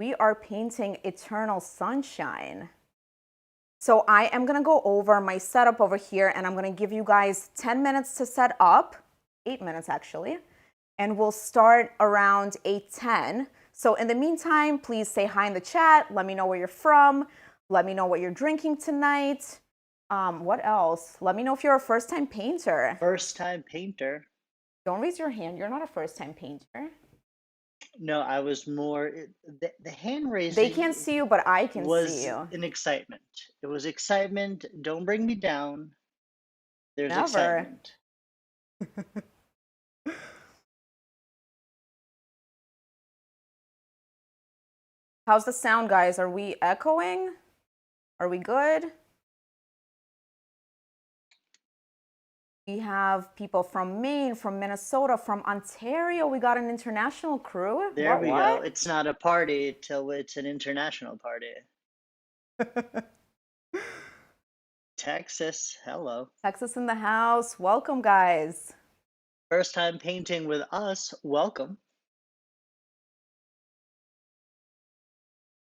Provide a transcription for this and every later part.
We are painting Eternal Sunshine. So I am gonna go over my setup over here and I'm gonna give you guys 10 minutes to set up, 8 minutes actually, and we'll start around 8:10. So in the meantime, please say hi in the chat, let me know where you're from, let me know what you're drinking tonight. What else? Let me know if you're a first-time painter. First-time painter. Don't raise your hand, you're not a first-time painter. No, I was more the hand They raising can't see you, but I can see was you. an excitement. It was excitement. Don't bring me down. There's Never. excitement. How's the sound, guys? Are we echoing? Are we good? We have people from Maine, from Minnesota, from Ontario. We got an international crew. There we go. What? It's not a party till it's an international party. Texas, hello. Texas in the house. Welcome, guys. First time painting with us, welcome.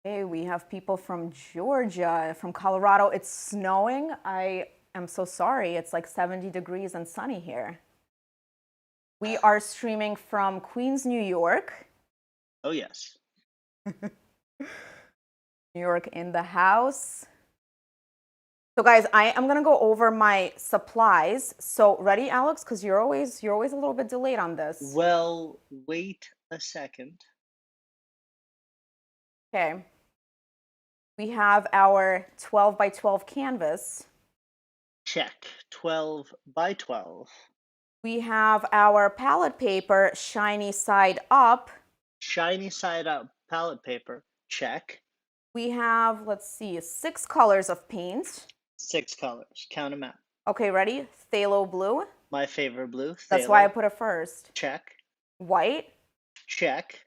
Hey, we have people from Georgia, from Colorado. It's snowing. I am so sorry. It's like 70 degrees and sunny here. We are streaming from Queens, New York. Oh, yes. New York in the house. So guys, I am gonna go over my supplies. So ready, Alex? Because you're always a little bit delayed on this. Well, wait a second. Okay. We have our 12 by 12 canvas. Check. 12 by 12. We have our palette paper, shiny side up. Shiny side up palette paper. Check. We have, let's see, 6 colors of paint. 6 colors. Count them out. Okay, ready? Phthalo blue. My favorite blue. Phthalo. That's why I put it first. Check. White. Check.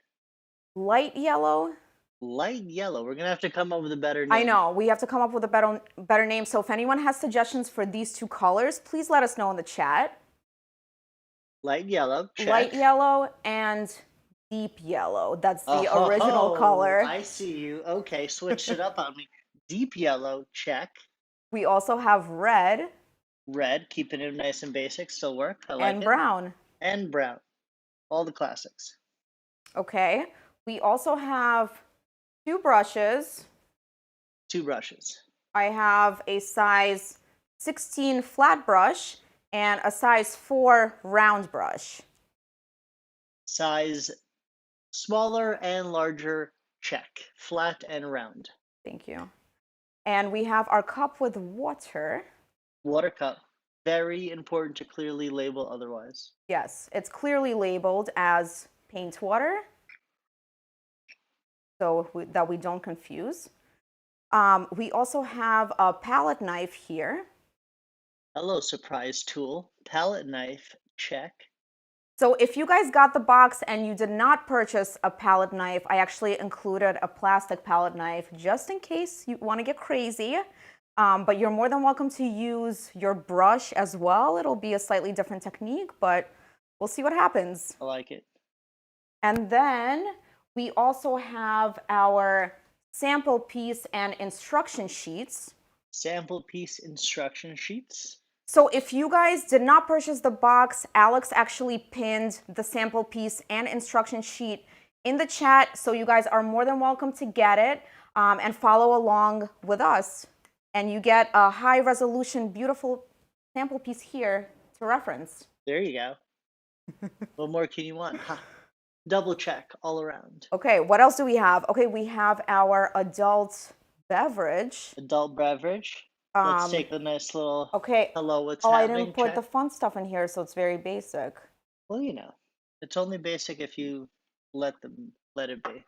Light yellow. Light yellow. We're gonna have to come up with a better name. I know, we have to come up with a better name. So if anyone has suggestions for these 2 colors, please let us know in the chat. Light yellow. Check. Light yellow and deep yellow. That's the original color. I see you. Okay, switched it up on me. Deep yellow. Check. We also have red. Red. Keeping it nice and basic. Still work. I like it. And brown. And brown. All the classics. Okay. We also have 2 brushes. 2 brushes. I have a size 16 flat brush and a size 4 round brush. Size smaller and larger, check. Flat and round. Thank you. And we have our cup with water. Water cup. Very important to clearly label otherwise. Yes, it's clearly labeled as paint water, so that we don't confuse. We also have a palette knife here. Hello, surprise tool. Palette knife, check. So if you guys got the box and you did not purchase a palette knife, I actually included a plastic palette knife just in case you want to get crazy. But you're more than welcome to use your brush as well. It'll be a slightly different technique, but we'll see what happens. I like it. And then we also have our sample piece and instruction sheets. Sample piece instruction sheets. So if you guys did not purchase the box, Alex actually pinned the sample piece and instruction sheet in the chat. So you guys are more than welcome to get it and follow along with us. And you get a high resolution, beautiful sample piece here to reference. There you go. What more can you want? Ha. Double check all around. Okay, what else do we have? Okay, we have our adult beverage. Adult beverage. Let's take a nice little hello, what's happening? I didn't put the fun stuff in here, so it's very basic. Well, you know, it's only basic if you let it be.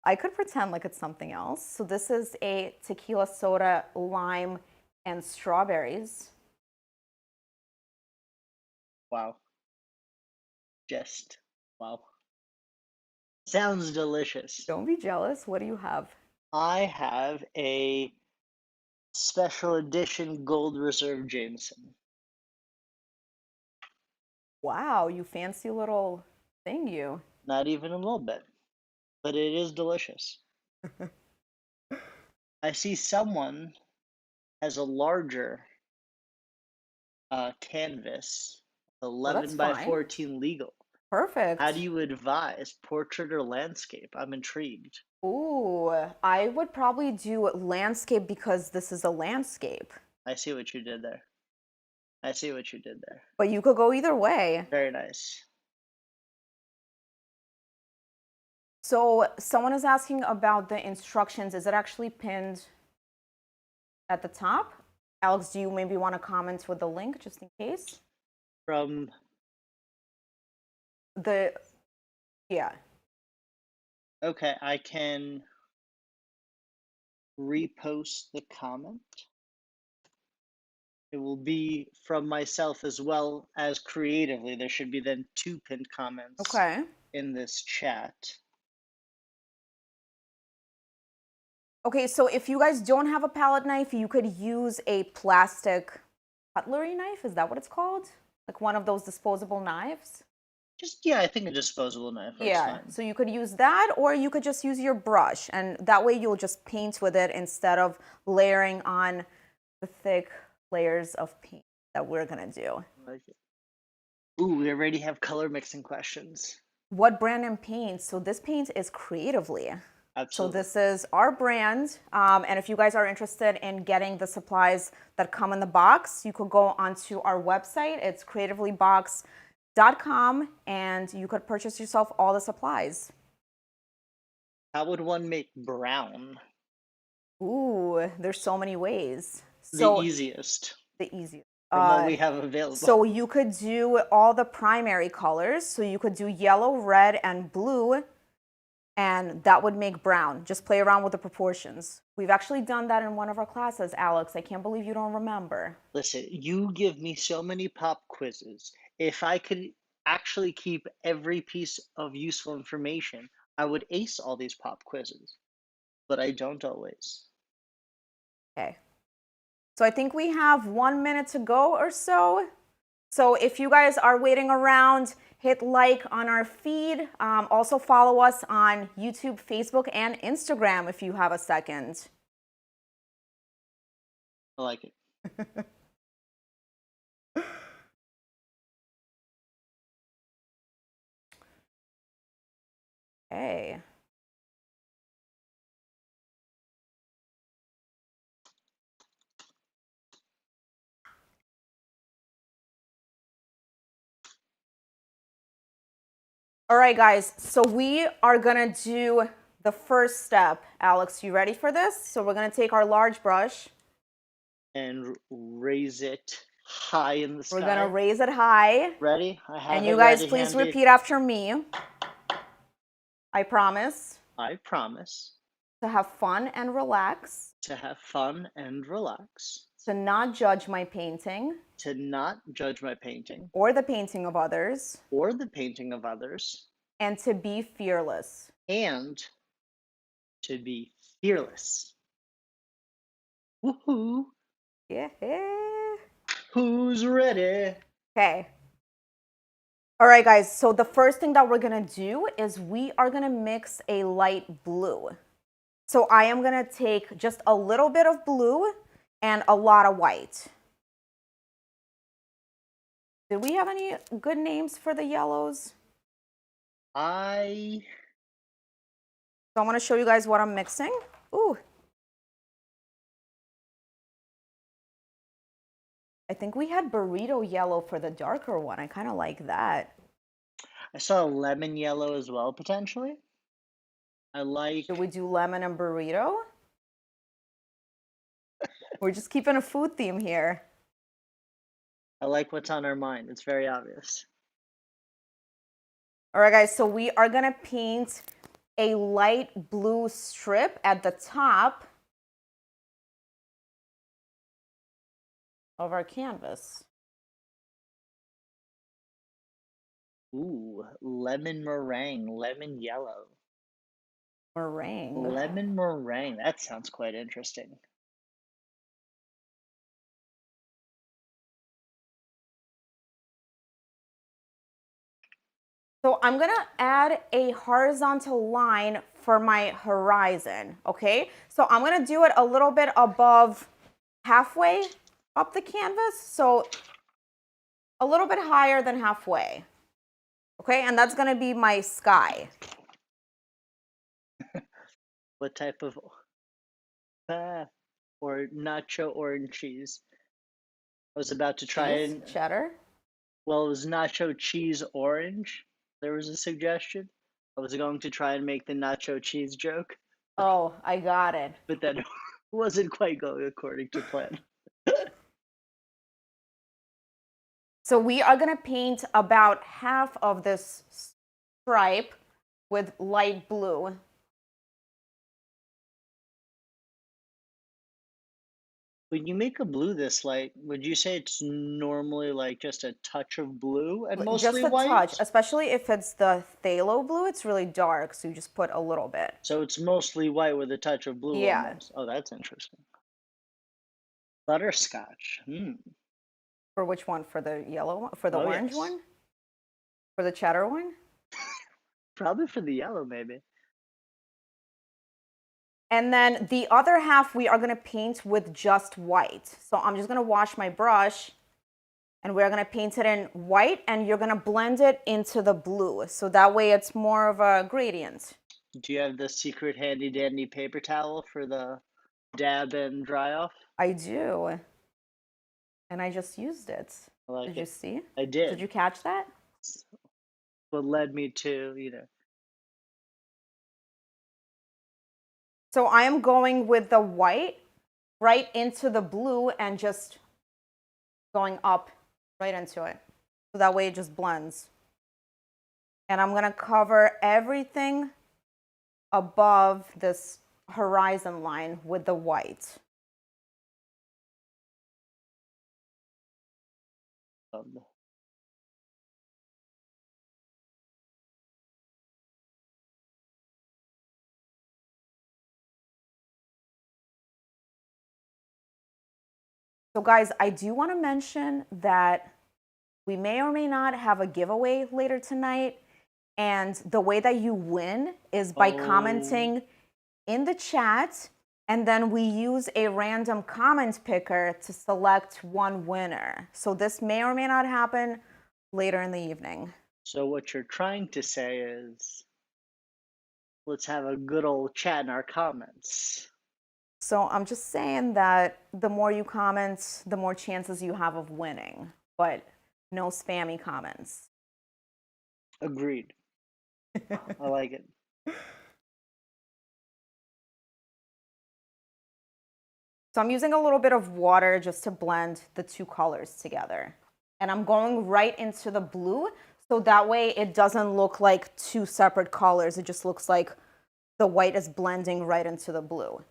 I could pretend like it's something else. So this is a tequila soda, lime, and strawberries. Wow. Just wow. Sounds delicious. Don't be jealous. What do you have? I have a special edition Gold Reserve Jameson. Wow, you fancy little thing, you. Not even a little bit, but it is delicious. I see someone has a larger canvas, Oh, that's 11 by fine. 14 legal. How do Perfect. you advise portrait or landscape? I'm intrigued. Ooh, I would probably do landscape because this is a landscape. I see what you did there. I see what you did there. But you could go either way. Very nice. So someone is asking about the instructions. Is it actually pinned at the top? Alex, do you maybe want to comment with the link just in case? From Yeah. okay, I can repost the comment. It will be from myself as well as creatively. There should be then 2 pinned comments Okay. in this chat. Okay, so if you guys don't have a palette knife, you could use a plastic cutlery knife. Is that what it's called? Like one of those disposable knives? Yeah, I think a disposable knife works Yeah, fine. so you could use that, or you could just use your brush, and that way you'll just paint with it instead of layering on the thick layers of paint that we're gonna do. I like it. Ooh, we already have color mixing questions. What brand name paint? So this paint is Creatively. So Absolutely. this is our brand, and if you guys are interested in getting the supplies that come in the box, you could go onto our website. It's creativelybox.com, and you could purchase yourself all the supplies. How would one make brown? Ooh, there's so many ways. The So easiest the easiest. from what we have available. So you could do all the primary colors. So you could do yellow, red, and blue, and that would make brown. Just play around with the proportions. We've actually done that in one of our classes, Alex. I can't believe you don't remember. Listen, you give me so many pop quizzes. If I could actually keep every piece of useful information, I would ace all these pop quizzes. But I don't always. Okay. So I think we have 1 minute to go or so. So if you guys are waiting around, hit like on our feed. Also follow us on YouTube, Facebook, and Instagram if you have a second. I like it. Okay. All right, guys, so we are gonna do the first step. Alex, you ready for this? So we're gonna take our large brush. And raise it high in the sky. We're gonna raise it high. Ready? I have And it you guys ready, please handy. repeat after me. I promise I promise to have fun and relax, to have fun and relax, to not judge my painting to not judge my painting or the painting of others, or the painting of others, and to be fearless. and to be fearless. Woohoo! Yeah. Who's ready? Okay. All right, guys, so the first thing that we're gonna do is we are gonna mix a light blue. So I am gonna take just a little bit of blue and a lot of white. Did we have any good names for the yellows? So I want to show you guys what I'm mixing. Ooh. I think we had burrito yellow for the darker one. I kind of like that. I saw lemon yellow as well, potentially. I like. Should we do lemon and burrito? We're just keeping a food theme here. I like what's on our mind. It's very obvious. All right, guys, so we are going to paint a light blue strip at the top of our canvas. Ooh, lemon meringue, lemon yellow. Meringue. Lemon meringue. That sounds quite interesting. So I'm gonna add a horizontal line for my horizon, okay? So I'm gonna do it a little bit above halfway up the canvas, so a little bit higher than halfway, okay? And that's gonna be my sky. What type of or nacho orange cheese? I was about to try Cheese, and cheddar. well, it was nacho cheese orange. There was a suggestion. I was going to try and make the nacho cheese joke, Oh, I got it. but that wasn't quite going according to plan. So we are gonna paint about half of this stripe with light blue. When you make a blue this light, would you say it's normally like just a touch of blue and Just mostly a touch, white? especially if it's the phthalo blue, it's really dark, so you just put a little bit. So it's mostly white with a touch of blue Yeah. almost. Oh, that's interesting. Butterscotch. Hmm. For which one? For the yellow one? For the Oh, orange yes. one? For the cheddar one? Probably for the yellow, maybe. And then the other half we are gonna paint with just white. So I'm just gonna wash my brush and we're gonna paint it in white and you're gonna blend it into the blue. So that way it's more of a gradient. Do you have the secret handy dandy paper towel for the dab and dry off? I do. And I just used it. I like Did you it. see? I Did did. you catch that? What led me to, So I am going with the white right into the blue and just going up right into it. So that way it just blends. And I'm gonna cover everything above this horizon line with the white. So guys, I do want to mention that we may or may not have a giveaway later tonight. And the way that you win is by commenting in the chat. And then we use a random comment picker to select one winner. So this may or may not happen later in the evening. So what you're trying to say is, let's have a good old chat in our comments. So I'm just saying that the more you comment, the more chances you have of winning, but no spammy comments. Agreed. I like it. So I'm using a little bit of water just to blend the two colors together. And I'm going right into the blue, so that way it doesn't look like two separate colors. It just looks like the white is blending right into the blue.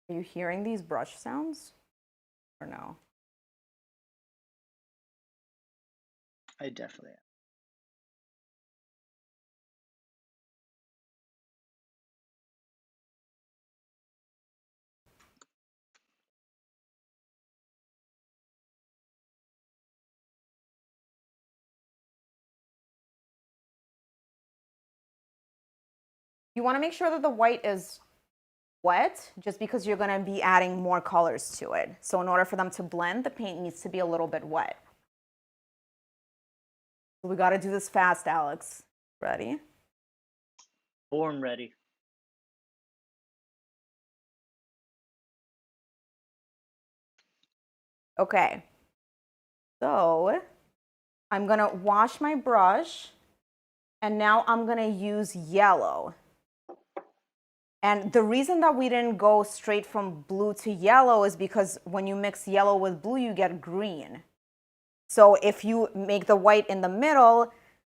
Are you hearing these brush sounds or no? I definitely am. You want to make sure that the white is wet just because you're going to be adding more colors to it. So in order for them to blend, the paint needs to be a little bit wet. So we got to do this fast, Alex. Ready? Born ready. Okay. So I'm going to wash my brush and now I'm going to use yellow. And the reason that we didn't go straight from blue to yellow is because when you mix yellow with blue, you get green. So if you make the white in the middle,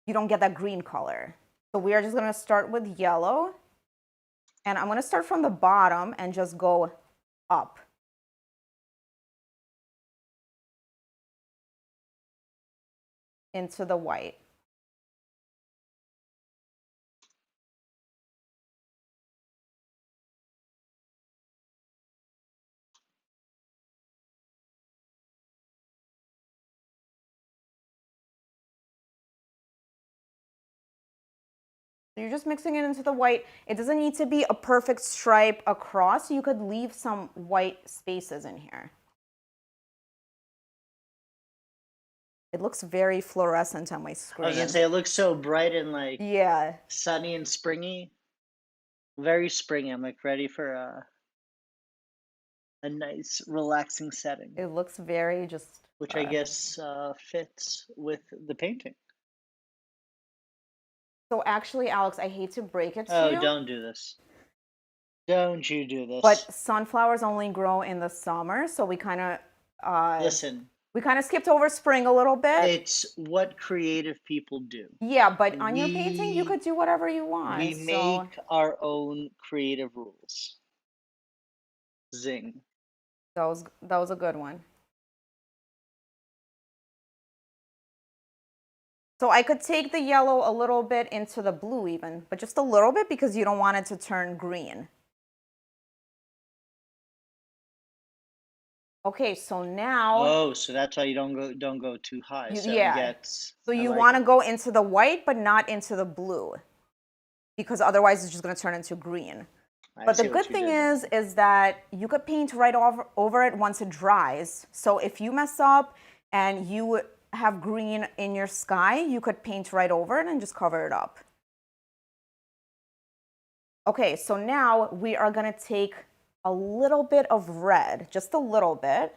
you don't get that green color. So we are just gonna start with yellow. And I'm gonna start from the bottom and just go up. Into the white. So you're just mixing it into the white. It doesn't need to be a perfect stripe across. You could leave some white spaces in here. It looks very fluorescent on my screen. I was gonna say, it looks so bright and like Yeah. sunny and springy. Very springy. I'm like ready for a nice relaxing setting, It looks very just... which I guess fits with the painting. So actually, Alex, I hate to break it to Oh, you, don't do this. Don't you do this. but sunflowers only grow in the summer, so we kind of Listen, skipped over spring a little bit. it's what creative people do. Yeah, but on your painting, you could do whatever you want. We so make our own creative rules. Zing. that was a good one. So I could take the yellow a little bit into the blue even, but just a little bit because you don't want it to turn green. Okay, so now... Oh, so that's why you don't go too high. So yeah. it gets, So I you like want to it. go into the white, but not into the blue, because otherwise it's just going to turn into green. I But the see what good you thing did there. is that you could paint right over it once it dries. So if you mess up and you have green in your sky, you could paint right over it and just cover it up. Okay, so now we are going to take a little bit of red, just a little bit,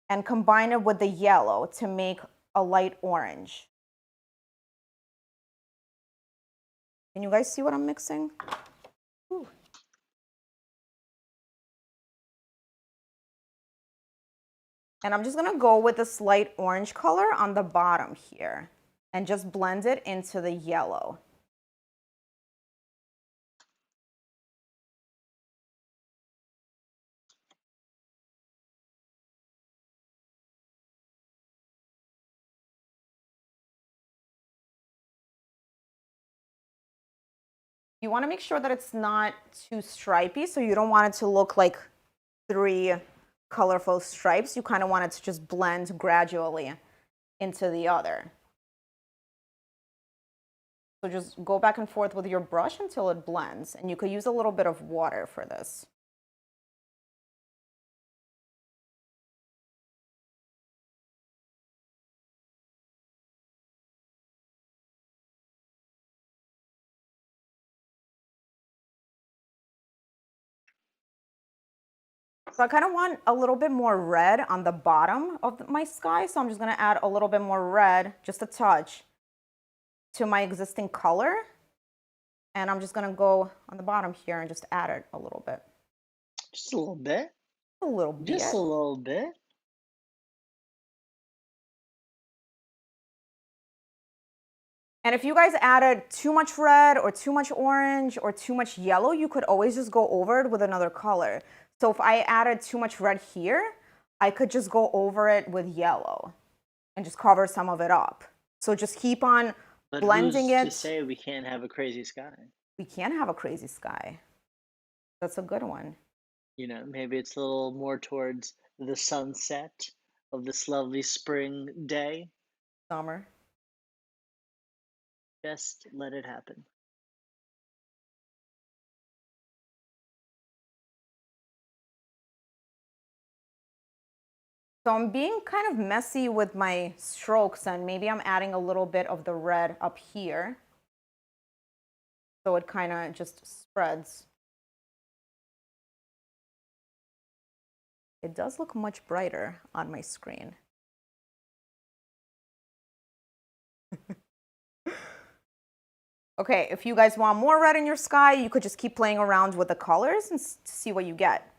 and combine it with the yellow to make a light orange. Can you guys see what I'm mixing? Ooh. And I'm just going to go with this light orange color on the bottom here and just blend it into the yellow. You want to make sure that it's not too stripy, so you don't want it to look like 3 colorful stripes. You kind of want it to just blend gradually into the other. So just go back and forth with your brush until it blends, and you could use a little bit of water for this. So I kind of want a little bit more red on the bottom of my sky, so I'm just going to add a little bit more red, just a touch, to my existing color. And I'm just going to go on the bottom here and just add it a little bit. Just a little bit. A little bit. Just a little bit. And if you guys added too much red or too much orange or too much yellow, you could always just go over it with another color. So if I added too much red here, I could just go over it with yellow and just cover some of it up. So just keep on blending it. Who's to say we can't have a crazy sky? We can have a crazy sky. That's a good one. You know, maybe it's a little more towards the sunset of this lovely spring day. Summer. Just let it happen. So I'm being kind of messy with my strokes, and maybe I'm adding a little bit of the red up here, so it kind of just spreads. It does look much brighter on my screen. Okay, if you guys want more red in your sky, you could just keep playing around with the colors and see what you get.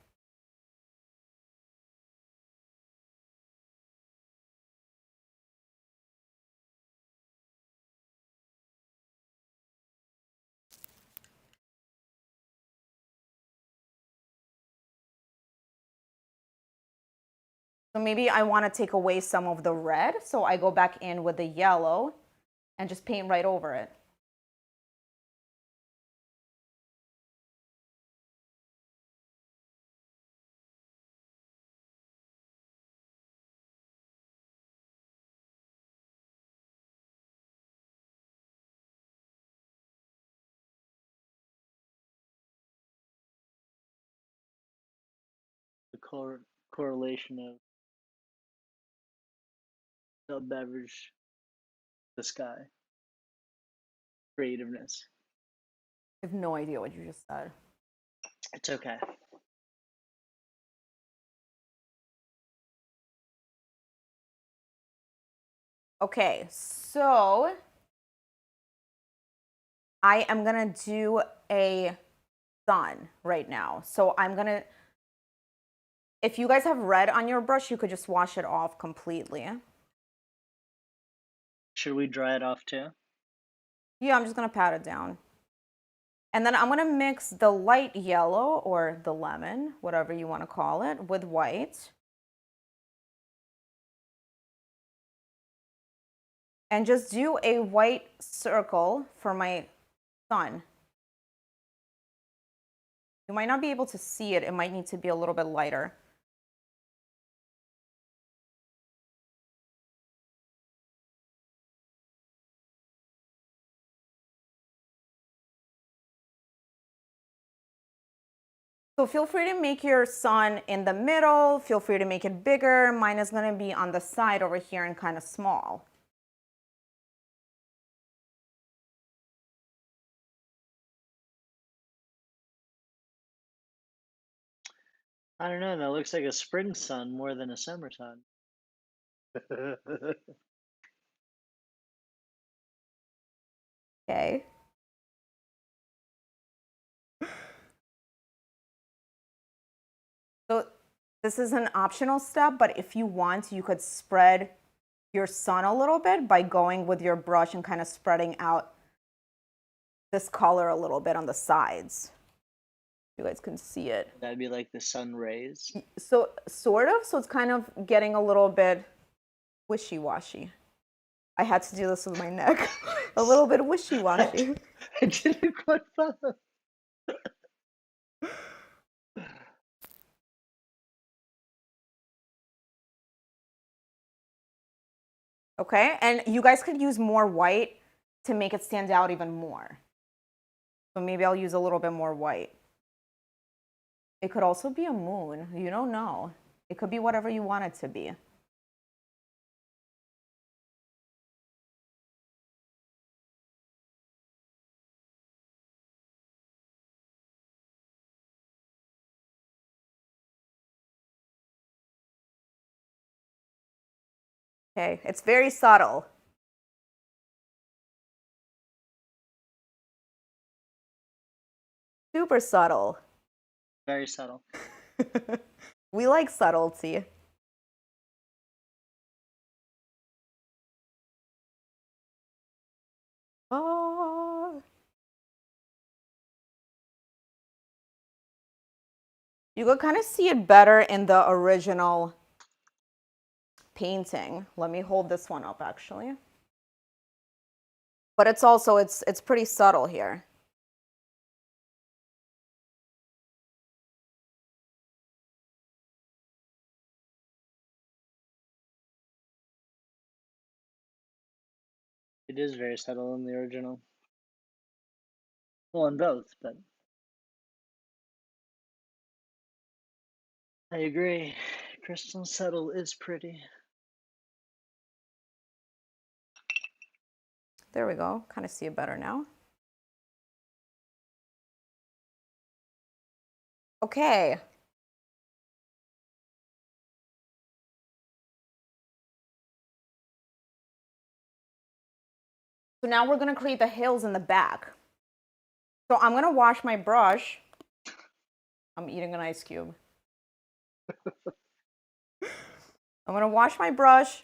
So maybe I want to take away some of the red, so I go back in with the yellow and just paint right over it. The correlation of the beverage, the sky, creativeness. I have no idea what you just said. It's okay. Okay, so I am gonna do a sun right now. So I'm gonna, if you guys have red on your brush, you could just wash it off completely. Should we dry it off too? Yeah, I'm just gonna pat it down. And then I'm gonna mix the light yellow or the lemon, whatever you wanna call it, with white. And just do a white circle for my sun. You might not be able to see it. It might need to be a little bit lighter. So feel free to make your sun in the middle. Feel free to make it bigger. Mine is going to be on the side over here and kind of small. I don't know. That looks like a spring sun more than a summer sun. Okay. So this is an optional step, but if you want, you could spread your sun a little bit by going with your brush and kind of spreading out this color a little bit on the sides. You guys can see it. That'd be like the sun rays. So sort of, so it's kind of getting a little bit wishy-washy. I had to do this with my neck. A little bit wishy-washy. I didn't quite follow. Okay, and you guys could use more white to make it stand out even more. So maybe I'll use a little bit more white. It could also be a moon. You don't know. It could be whatever you want it to be. Okay, it's very subtle. Super subtle. Very subtle. We like subtlety. Oh. You could kind of see it better in the original painting. Let me hold this one up actually. But it's also, it's pretty subtle here. It is very subtle in the original. Well, in both, but I agree. Crystal subtle is pretty. There we go. Kind of see it better now. Okay. So now we're going to create the hills in the back. So I'm going to wash my brush. I'm eating an ice cube. I'm going to wash my brush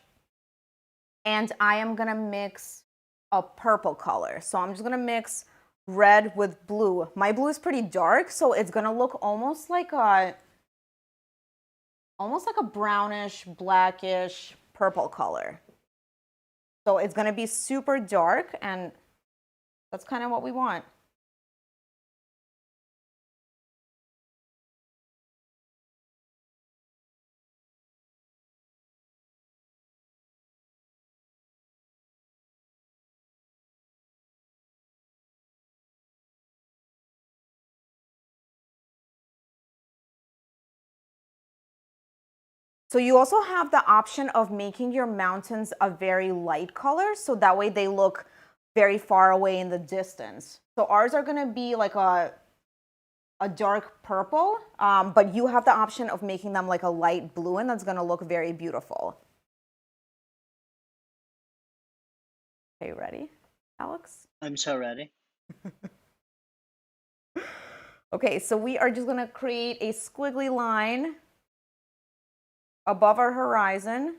and I am going to mix a purple color. So I'm just going to mix red with blue. My blue is pretty dark, so it's going to look almost like a almost like a brownish, blackish, purple color. So it's going to be super dark, and that's kind of what we want. So you also have the option of making your mountains a very light color, so that way they look very far away in the distance. So ours are going to be like a dark purple, but you have the option of making them like a light blue, and that's going to look very beautiful. Okay, ready, Alex? I'm so ready. Okay, so we are just going to create a squiggly line above our horizon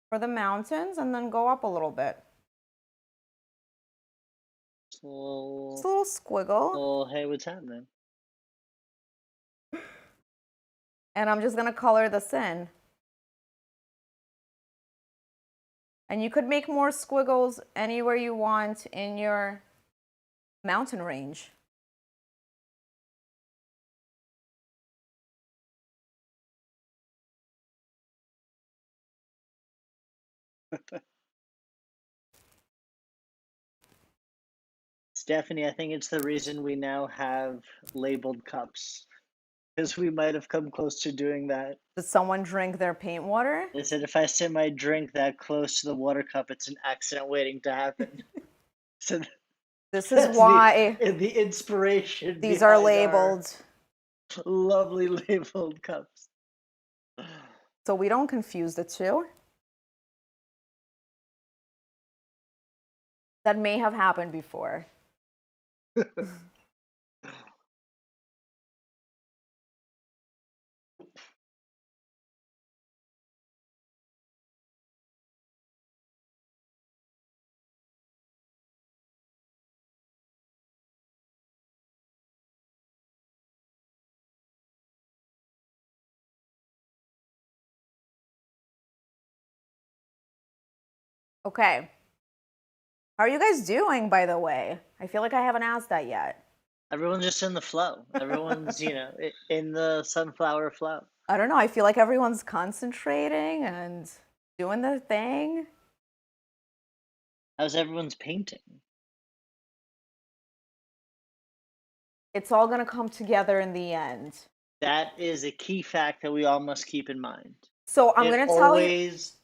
for the mountains, and then go up a little bit. Just a little squiggle. Oh, hey, what's happening? And I'm just going to color this in. And you could make more squiggles anywhere you want in your mountain range. Stephanie, I think it's the reason we now have labeled cups. Because we might have come close to doing that. Did someone drink their paint water? They said if I sit my drink that close to the water cup, it's an accident waiting to happen. So this is why the inspiration. These are labeled. Lovely labeled cups. So we don't confuse the two. That may have happened before. Okay. How are you guys doing, by the way? I feel like I haven't asked that yet. Everyone's just in the flow. Everyone's, in the sunflower flow. I don't know. I feel like everyone's concentrating and doing their thing. How's everyone's painting? It's all going to come together in the end. That is a key fact that we all must keep in mind. So I'm going to tell you. It always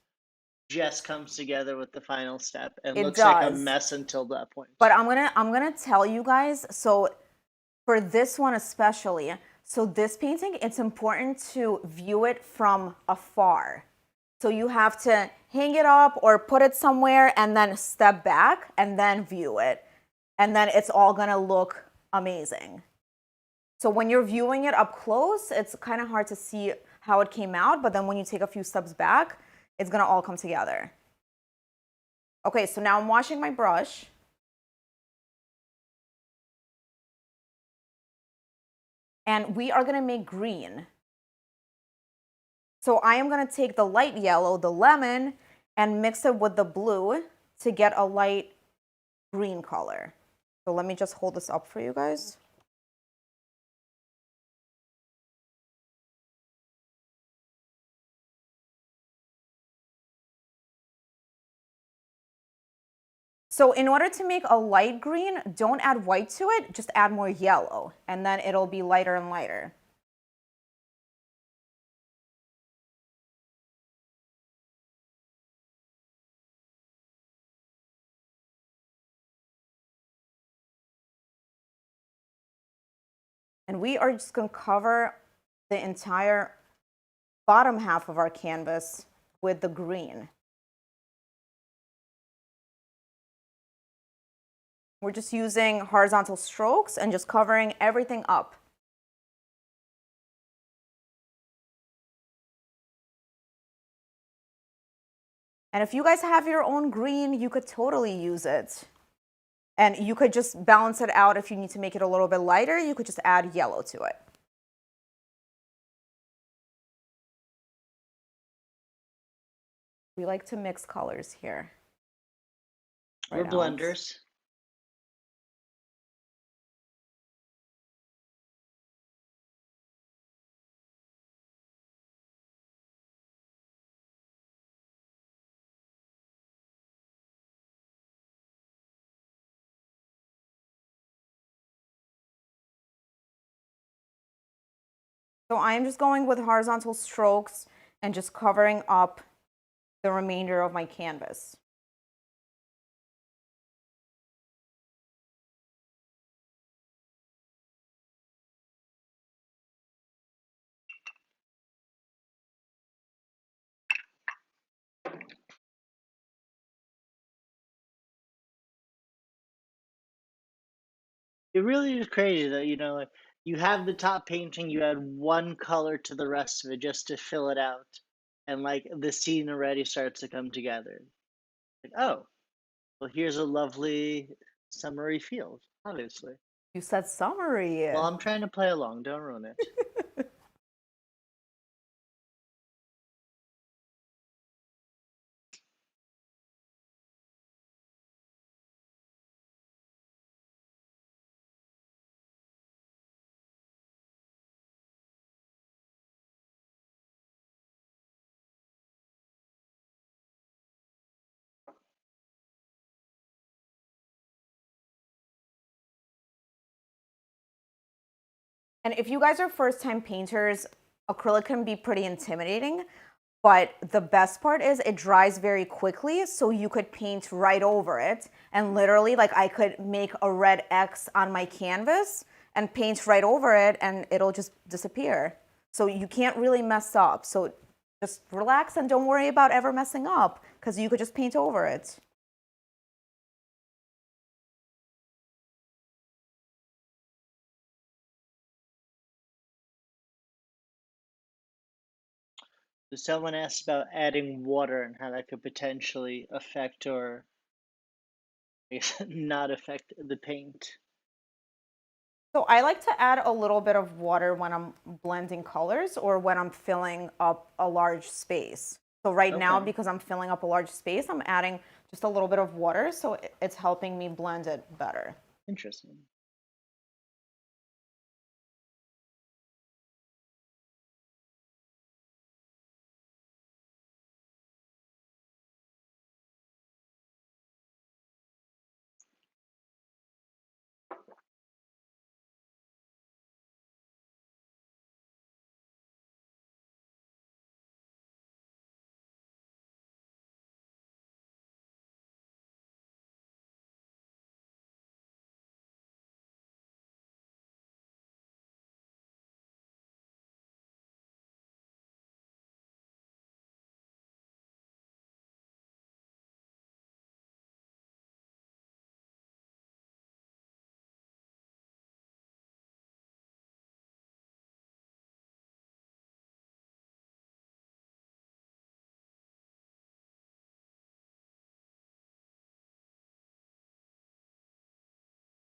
just comes together with the final step and It looks does. like a mess until that point. But I'm gonna tell you guys, so for this one especially, so this painting, it's important to view it from afar. So you have to hang it up or put it somewhere and then step back and then view it. And then it's all gonna look amazing. So when you're viewing it up close, it's kind of hard to see how it came out, but then when you take a few steps back, it's gonna all come together. Okay, so now I'm washing my brush. And we are gonna make green. So I am gonna take the light yellow, the lemon, and mix it with the blue to get a light green color. So let me just hold this up for you guys. So in order to make a light green, don't add white to it, just add more yellow, and then it'll be lighter and lighter. And we are just going to cover the entire bottom half of our canvas with the green. We're just using horizontal strokes and just covering everything up. And if you guys have your own green, you could totally use it. And you could just balance it out. If you need to make it a little bit lighter, you could just add yellow to it. We like to mix colors here. We're Right out. blenders. So I am just going with horizontal strokes and just covering up the remainder of my canvas. It really is crazy that, like you have the top painting, you add one color to the rest of it just to fill it out. And like the scene already starts to come together. Like, oh, well, here's a lovely summery field, obviously. You said summery. Well, I'm trying to play along, don't ruin it. And if you guys are first time painters, acrylic can be pretty intimidating, but the best part is it dries very quickly, so you could paint right over it. And literally, like I could make a red X on my canvas and paint right over it and it'll just disappear. So you can't really mess up. So just relax and don't worry about ever messing up because you could just paint over it. So someone asked about adding water and how that could potentially affect or I guess, not affect the paint. So I like to add a little bit of water when I'm blending colors or when I'm filling up a large space. So right now, Okay. because I'm filling up a large space, I'm adding just a little bit of water, so it's helping me blend it better. Interesting.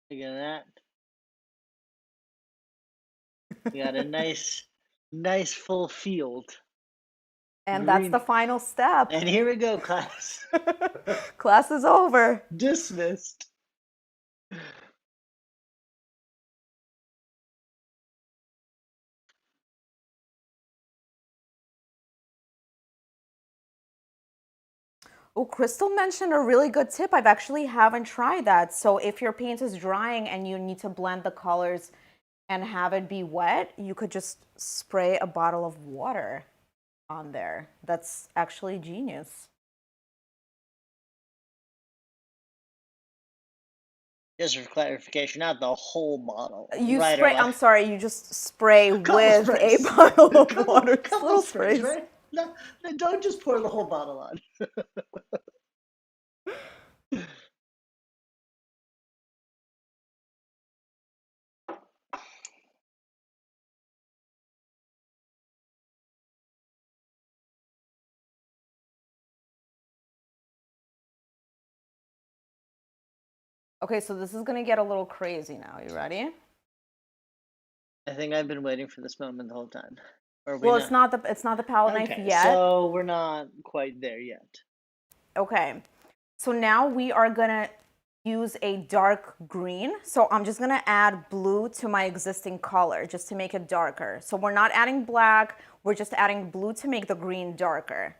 Again, that we got a nice full field. And that's the Green. final step. And here we go, class. Class is over. Dismissed. Oh, Crystal mentioned a really good tip. I've actually haven't tried that. So if your paint is drying and you need to blend the colors and have it be wet, you could just spray a bottle of water on there. That's actually genius. Just for clarification, not the whole bottle. You Right or spray, I'm left. sorry, you just spray Couple with a sprays. bottle of couple, water. Just couple little sprays, sprays. right? No, don't just pour the whole bottle on. Okay, so this is gonna get a little crazy now. You ready? I think I've been waiting for this moment the whole time. Or are we Well, not? it's not the palette knife Okay, yet. so we're not quite there yet. Okay. So now we are gonna use a dark green. So I'm just gonna add blue to my existing color just to make it darker. So we're not adding black, we're just adding blue to make the green darker.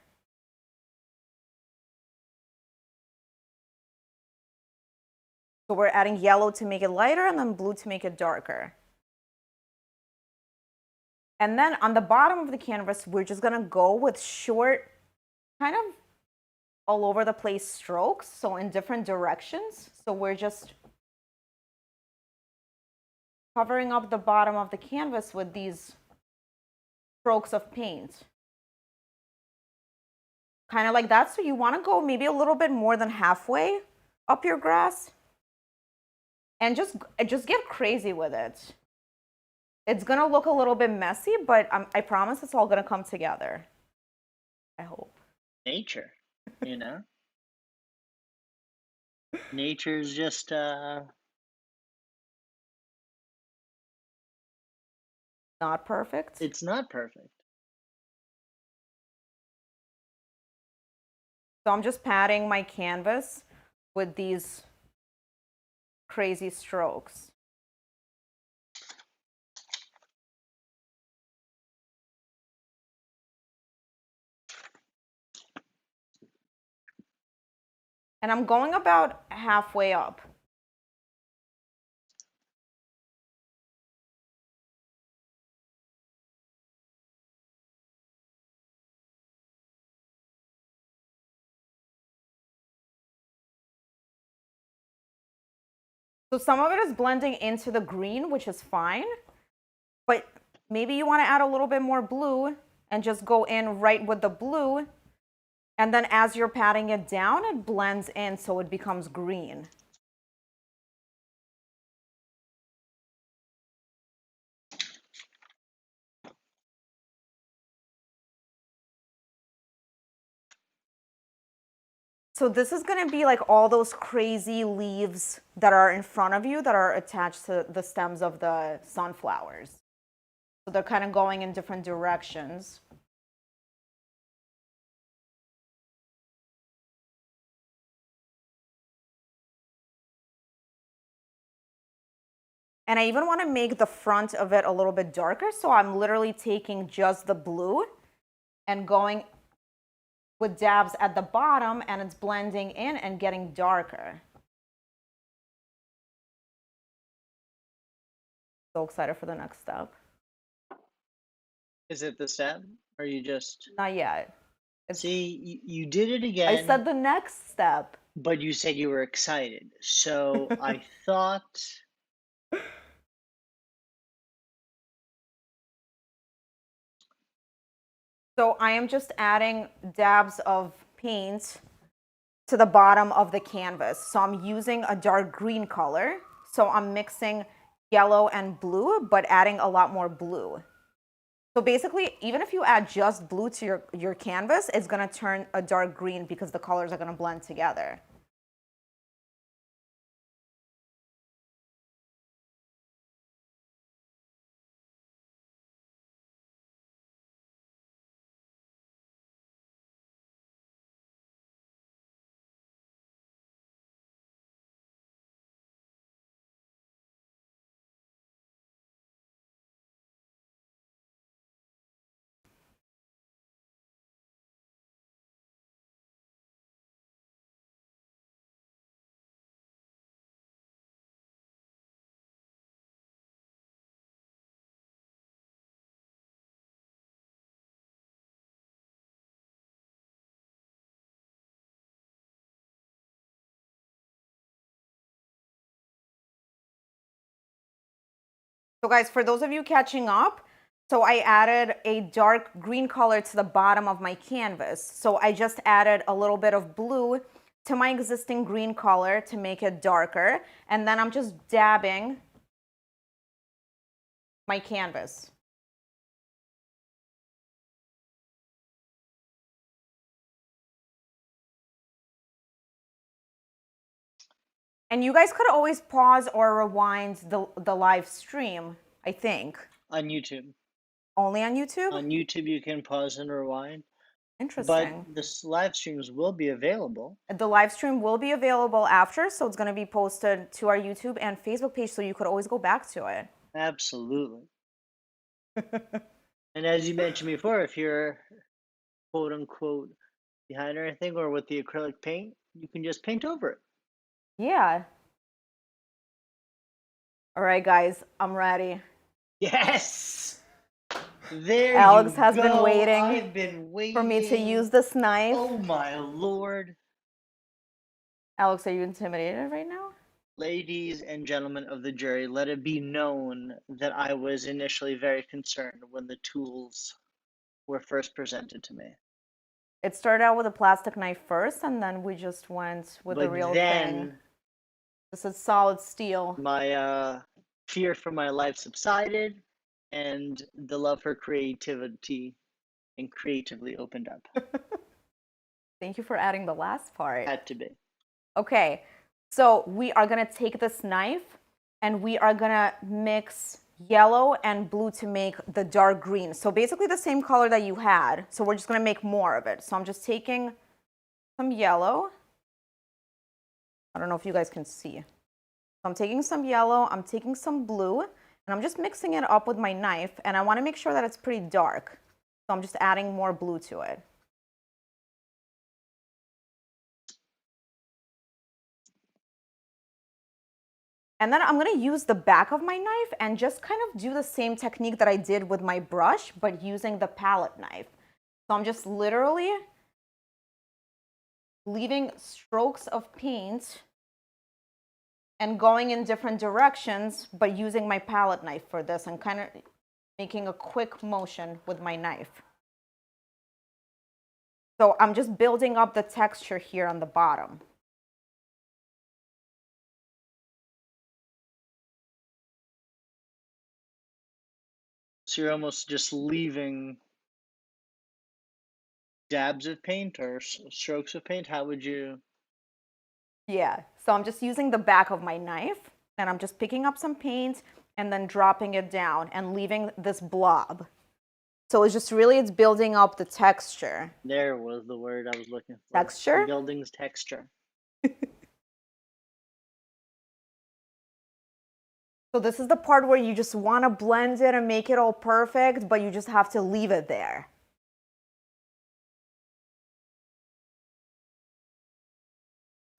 So we're adding yellow to make it lighter and then blue to make it darker. And then on the bottom of the canvas, we're just gonna go with short, kind of all over the place strokes, so in different directions. So we're just covering up the bottom of the canvas with these strokes of paint. Kind of like that. So you want to go maybe a little bit more than halfway up your grass and just get crazy with it. It's going to look a little bit messy, but I promise it's all going to come together. I hope. Nature, you know? Nature's just Not perfect. it's not perfect. So I'm just patting my canvas with these crazy strokes. And I'm going about halfway up. So some of it is blending into the green, which is fine, but maybe you want to add a little bit more blue and just go in right with the blue. And then as you're patting it down, it blends in so it becomes green. So this is going to be like all those crazy leaves that are in front of you that are attached to the stems of the sunflowers. So they're kind of going in different directions. And I even want to make the front of it a little bit darker. So I'm literally taking just the blue and going with dabs at the bottom, and it's blending in and getting darker. So excited for the next step. Is it the step? Or you just Not yet. see you did it I again, said the next step. but you said you were excited. So I thought So I am just adding dabs of paint to the bottom of the canvas. So I'm using a dark green color. So I'm mixing yellow and blue, but adding a lot more blue. So basically, even if you add just blue to your canvas, it's going to turn a dark green because the colors are going to blend together. So guys, for those of you catching up, so I added a dark green color to the bottom of my canvas. So I just added a little bit of blue to my existing green color to make it darker. And then I'm just dabbing my canvas. And you guys could always pause or rewind the live stream, I think. on YouTube. Only on YouTube? On YouTube, you can pause and rewind, but Interesting. the live streams will be available. The live stream will be available after, so it's going to be posted to our YouTube and Facebook page, so you could always go back to it. Absolutely. And as you mentioned before, if you're quote unquote behind or anything, or with the acrylic paint, you can just paint over it. Yeah. All right, guys, I'm ready. Yes! There Alex you has go. been waiting I've been waiting for me to use this knife. Oh my lord. Alex, are you intimidated right now? Ladies and gentlemen of the jury, let it be known that I was initially very concerned when the tools were first presented to me. It started out with a plastic knife first, and then we just went with the But real then thing. This is solid steel. my fear for my life subsided, and the love for creativity and creatively opened up. Thank you for adding the last part. Had to be. Okay, so we are gonna take this knife and we are gonna mix yellow and blue to make the dark green. So basically the same color that you had. So we're just gonna make more of it. So I'm just taking some yellow. I don't know if you guys can see. So I'm taking some yellow, I'm taking some blue, and I'm just mixing it up with my knife, and I wanna make sure that it's pretty dark. So I'm just adding more blue to it. And then I'm gonna use the back of my knife and just kind of do the same technique that I did with my brush, but using the palette knife. So I'm just literally leaving strokes of paint and going in different directions, but using my palette knife for this and kind of making a quick motion with my knife. So I'm just building up the texture here on the bottom. So you're almost just leaving dabs of paint or strokes of paint? How would you? Yeah, so I'm just using the back of my knife and I'm just picking up some paint and then dropping it down and leaving this blob. So it's just really, it's building up the texture. There was the word I was looking for. Texture? Building's texture. So this is the part where you just want to blend it and make it all perfect, but you just have to leave it there.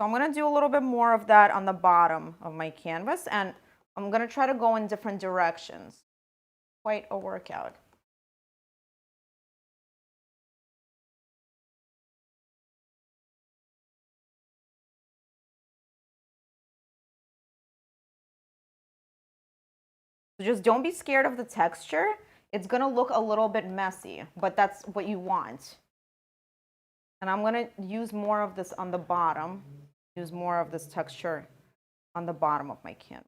So I'm going to do a little bit more of that on the bottom of my canvas, and I'm going to try to go in different directions. Quite a workout. So just don't be scared of the texture. It's going to look a little bit messy, but that's what you want. And I'm going to use more of this on the bottom. Use more of this texture on the bottom of my canvas.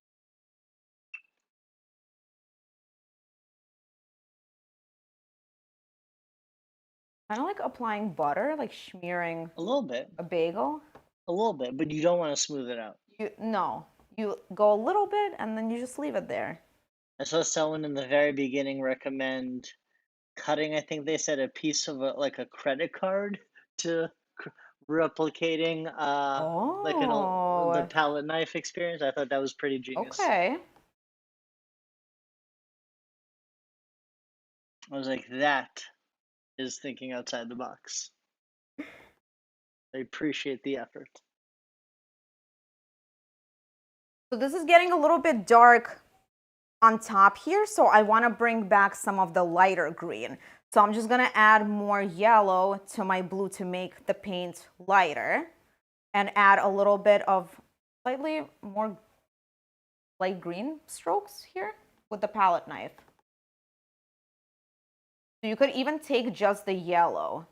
Kind of like applying butter, like smearing A little bit. a bagel. A little bit, but you don't want to smooth it out. No, you go a little bit and then you just leave it there. I saw someone in the very beginning recommend cutting, I think they said, a piece of like a credit card to replicating like the palette knife experience. I thought that was pretty genius. Okay. I was like, that is thinking outside the box. I appreciate the effort. So this is getting a little bit dark on top here, so I want to bring back some of the lighter green. So I'm just going to add more yellow to my blue to make the paint lighter and add a little bit of slightly more light green strokes here with the palette knife. So you could even take just the yellow.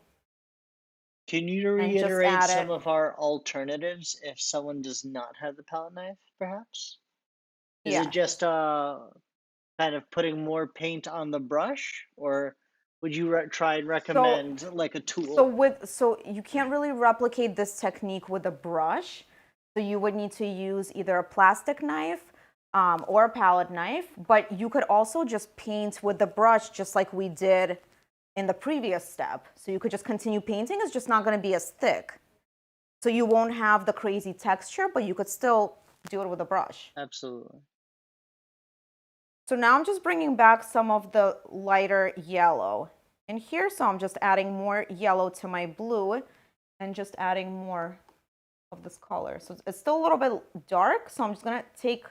Can you reiterate some of our alternatives if someone does not have the palette knife, perhaps? Is it just kind of putting more paint on the brush, or would you try and recommend like a tool? So you can't really replicate this technique with a brush. So you would need to use either a plastic knife or a palette knife, but you could also just paint with the brush just like we did in the previous step. So you could just continue painting. It's just not going to be as thick. So you won't have the crazy texture, but you could still do it with a brush. Absolutely. So now I'm just bringing back some of the lighter yellow in here. So I'm just adding more yellow to my blue and just adding more of this color. So it's still a little bit dark. So I'm just going to take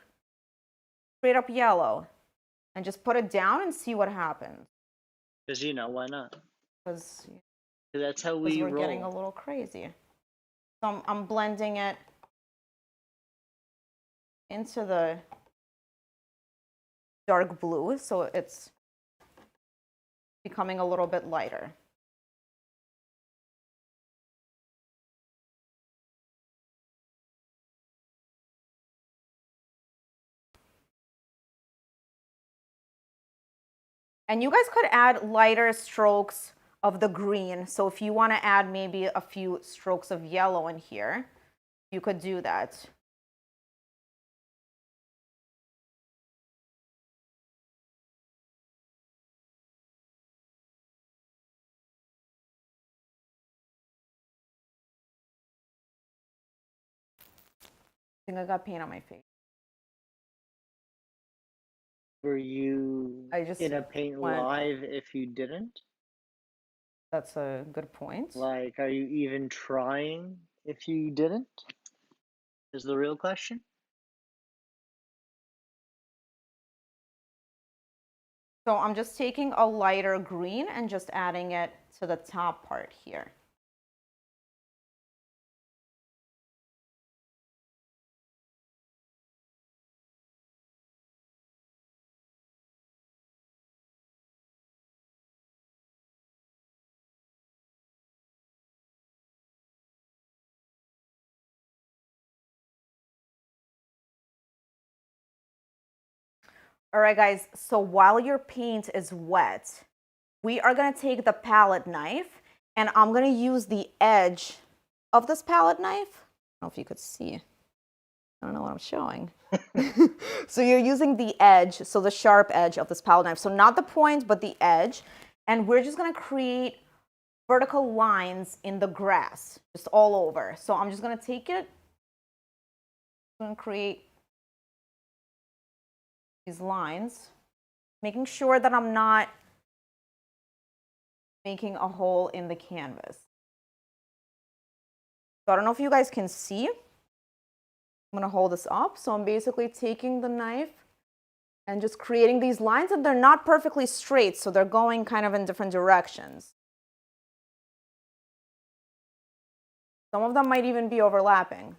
straight up yellow and just put it down and see what happens. Because, you know, why not? Because That's how we we're roll. getting a little crazy. So I'm blending it into the dark blue, so it's becoming a little bit lighter. And you guys could add lighter strokes of the green. So if you want to add maybe a few strokes of yellow in here, you could do that. I think I got paint on my face. Were you in a paint live if you didn't? That's a good point. Like, are you even trying if you didn't? Is the real question. So I'm just taking a lighter green and just adding it to the top part here. All right, guys, so while your paint is wet, we are gonna take the palette knife and I'm gonna use the edge of this palette knife. I don't know if you could see. I don't know what I'm showing. So you're using the edge, so the sharp edge of this palette knife. So not the point, but the edge. And we're just gonna create vertical lines in the grass, just all over. So I'm just gonna take it, I'm gonna create these lines, making sure that I'm not making a hole in the canvas. So I don't know if you guys can see. I'm gonna hold this up. So I'm basically taking the knife and just creating these lines, and they're not perfectly straight, so they're going kind of in different directions. Some of them might even be overlapping.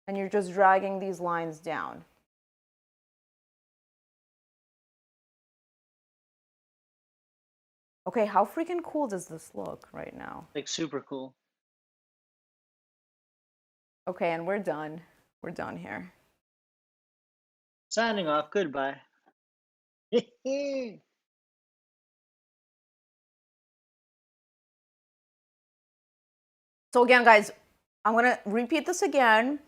And you're just dragging these lines down. Okay, how freaking cool does this look right now? Like, super cool. Okay, and we're done. We're done here. Signing off. Goodbye. So again, guys, I'm gonna repeat this again.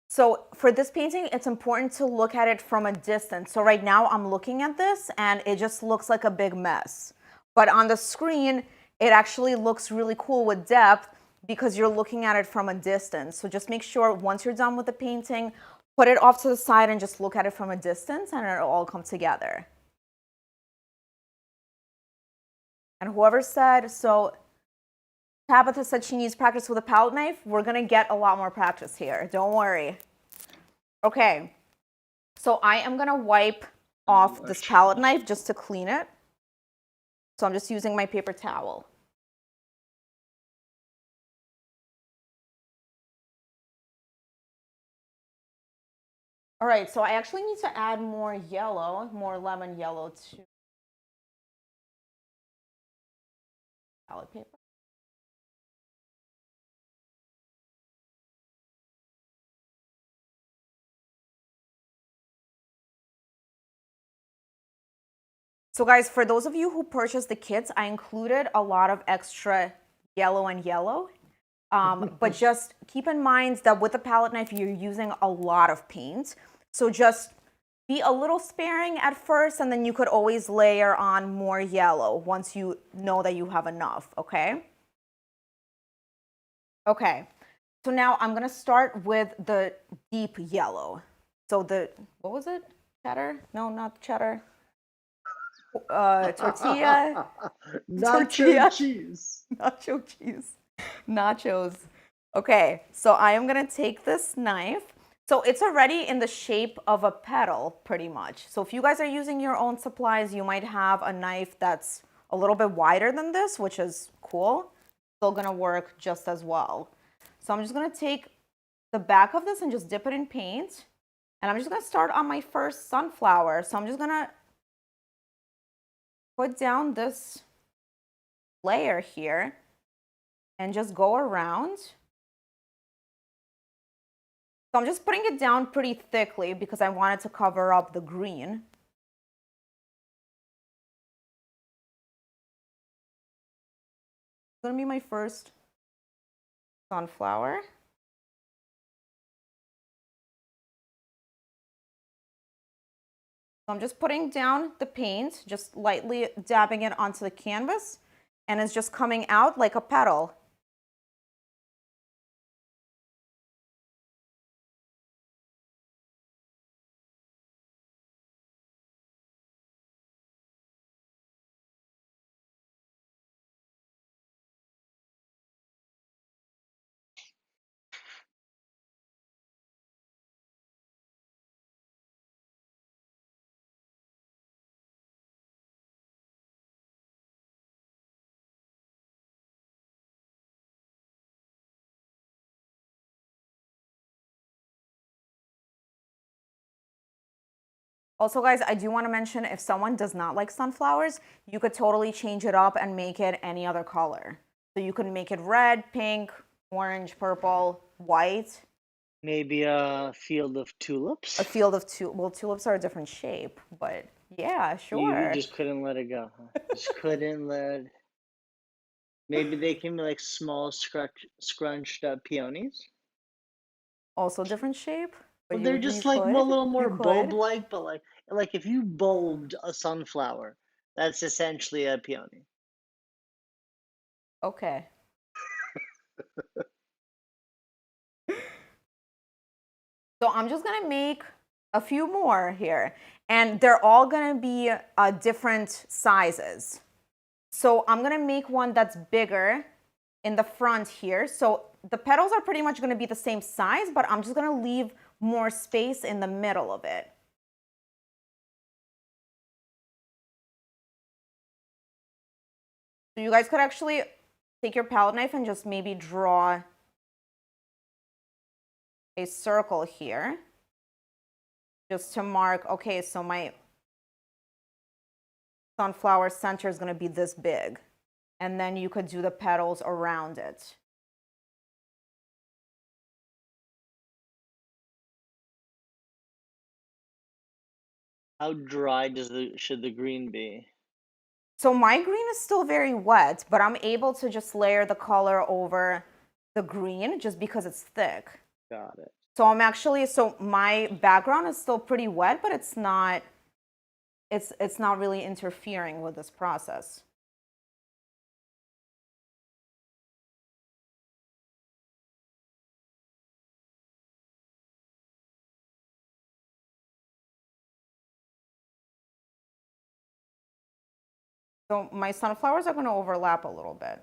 So for this painting, it's important to look at it from a distance. So right now I'm looking at this and it just looks like a big mess. But on the screen, it actually looks really cool with depth because you're looking at it from a distance. So just make sure once you're done with the painting, put it off to the side and just look at it from a distance and it'll all come together. And whoever said, so Tabitha said she needs practice with a palette knife. We're gonna get a lot more practice here, don't worry. Okay, so I am gonna wipe off this palette knife just to clean it. So I'm just using my paper towel. All right, so I actually need to add more yellow, more lemon yellow to palette paper. So guys, for those of you who purchased the kits, I included a lot of extra yellow and yellow. But just keep in mind that with a palette knife, you're using a lot of paint. So just be a little sparing at first, and then you could always layer on more yellow once you know that you have enough, okay? Okay, so now I'm gonna start with the deep yellow. So what was it? Cheddar? No, not cheddar. Tortilla. Nacho Tortilla. cheese. Nacho cheese. Nachos. Okay, so I am gonna take this knife. So it's already in the shape of a petal, pretty much. So if you guys are using your own supplies, you might have a knife that's a little bit wider than this, which is cool. Still gonna work just as well. So I'm just gonna take the back of this and just dip it in paint. And I'm just gonna start on my first sunflower. So I'm just gonna put down this layer here and just go around. So I'm just putting it down pretty thickly because I wanted to cover up the green. It's gonna be my first sunflower. So I'm just putting down the paint, just lightly dabbing it onto the canvas, and it's just coming out like a petal. Also, guys, I do want to mention if someone does not like sunflowers, you could totally change it up and make it any other color. So you can make it red, pink, orange, purple, white. Maybe a field of tulips. A field of tulips are a different shape, but yeah, You sure. just couldn't let it go, huh? Just couldn't let. Maybe they can be like small scrunched up peonies. Also different shape, but Well, they're you just like a little you more could. bulb-like, but like if you bulbed a sunflower, that's essentially a peony. Okay. So I'm just gonna make a few more here, and they're all gonna be different sizes. So I'm gonna make one that's bigger in the front here. So the petals are pretty much gonna be the same size, but I'm just gonna leave more space in the middle of it. So you guys could actually take your palette knife and just maybe draw a circle here just to mark, okay, so my sunflower center is going to be this big. And then you could do the petals around it. How dry should the green be? So my green is still very wet, but I'm able to just layer the color over the green just because it's thick. Got it. So my background is still pretty wet, but it's not really interfering with this process. So my sunflowers are going to overlap a little bit.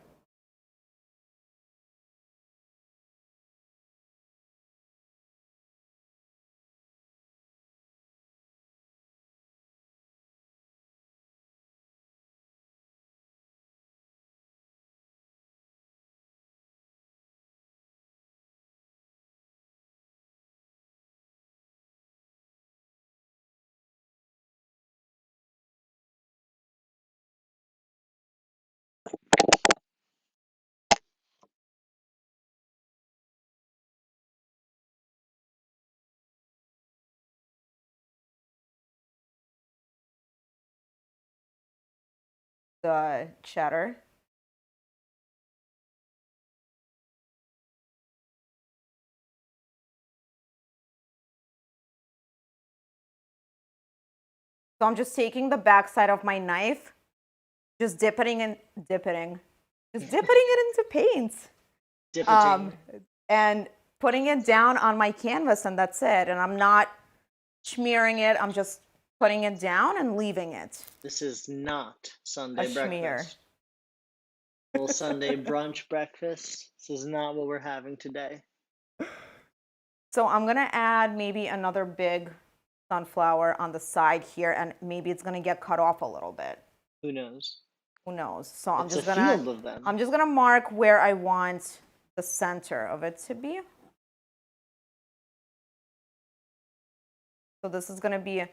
the cheddar. So I'm just taking the back side of my knife, just dipping it into paint. And putting it down on my canvas, and that's it. And I'm not smearing it, I'm just putting it down and leaving it. This is not Sunday A breakfast. smear. Little Sunday brunch breakfast. This is not what we're having today. So I'm gonna add maybe another big sunflower on the side here, and maybe it's gonna get cut off a little bit. Who knows? Who knows? So I'm It's just a gonna field of them. I'm just gonna mark where I want the center of it to be. So this is gonna be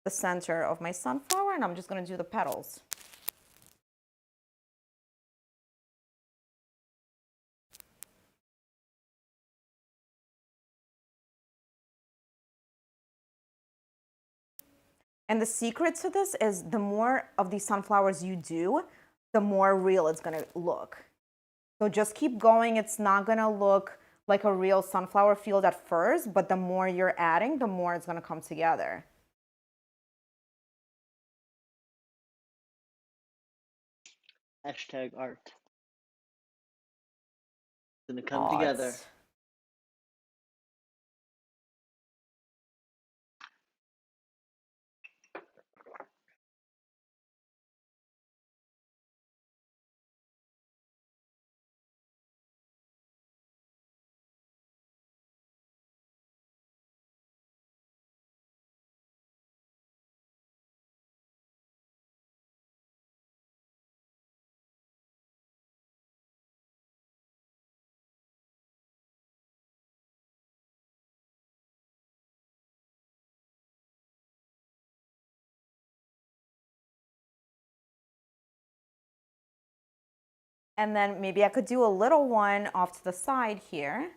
the center of my sunflower, and I'm just gonna do the petals. And the secret to this is the more of these sunflowers you do, the more real it's gonna look. So just keep going. It's not gonna look like a real sunflower field at first, but the more you're adding, the more it's gonna come together. Hashtag art. It's gonna come together. And then maybe I could do a little one off to the side here.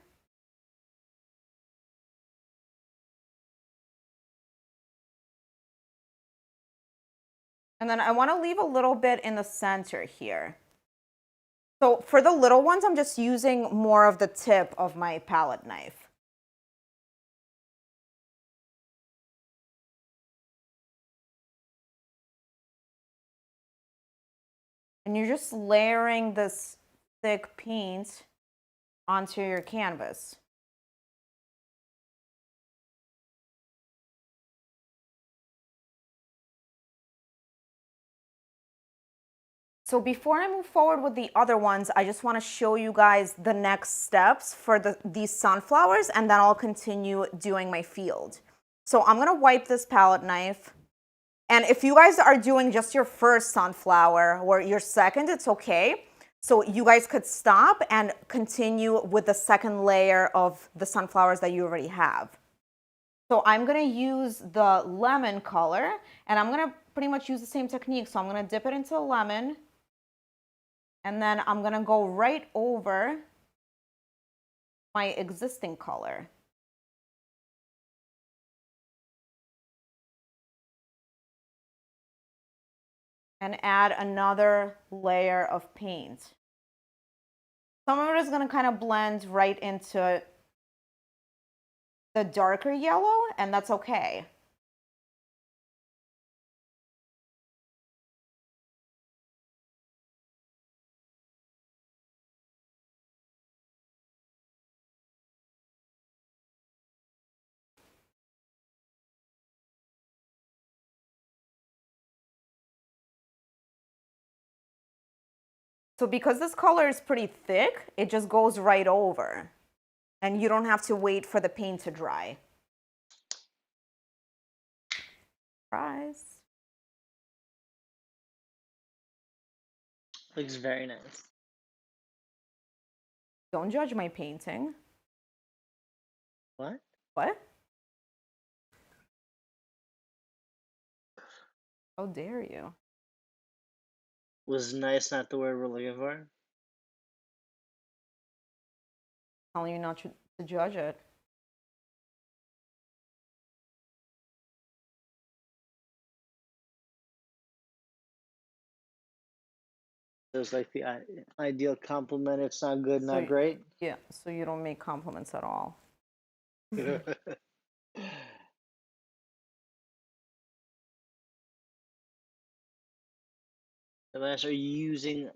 And then I want to leave a little bit in the center here. So for the little ones, I'm just using more of the tip of my palette knife. And you're just layering this thick paint onto your canvas. So before I move forward with the other ones, I just want to show you guys the next steps for these sunflowers, and then I'll continue doing my field. So I'm going to wipe this palette knife. And if you guys are doing just your first sunflower or your second, it's okay. So you guys could stop and continue with the second layer of the sunflowers that you already have. So I'm going to use the lemon color, and I'm going to pretty much use the same technique. So I'm going to dip it into the lemon, and then I'm going to go right over my existing color. And add another layer of paint. Some of it is going to kind of blend right into the darker yellow, and that's okay. So because this color is pretty thick, it just goes right over, and you don't have to wait for the paint to dry. Surprise. Looks very nice. Don't judge my painting. What? What? How dare you? Was nice not the word we're looking for? Telling you not to judge it. There's like the ideal compliment. It's not good, So not great. yeah, so you don't make compliments at all. Unless, are you using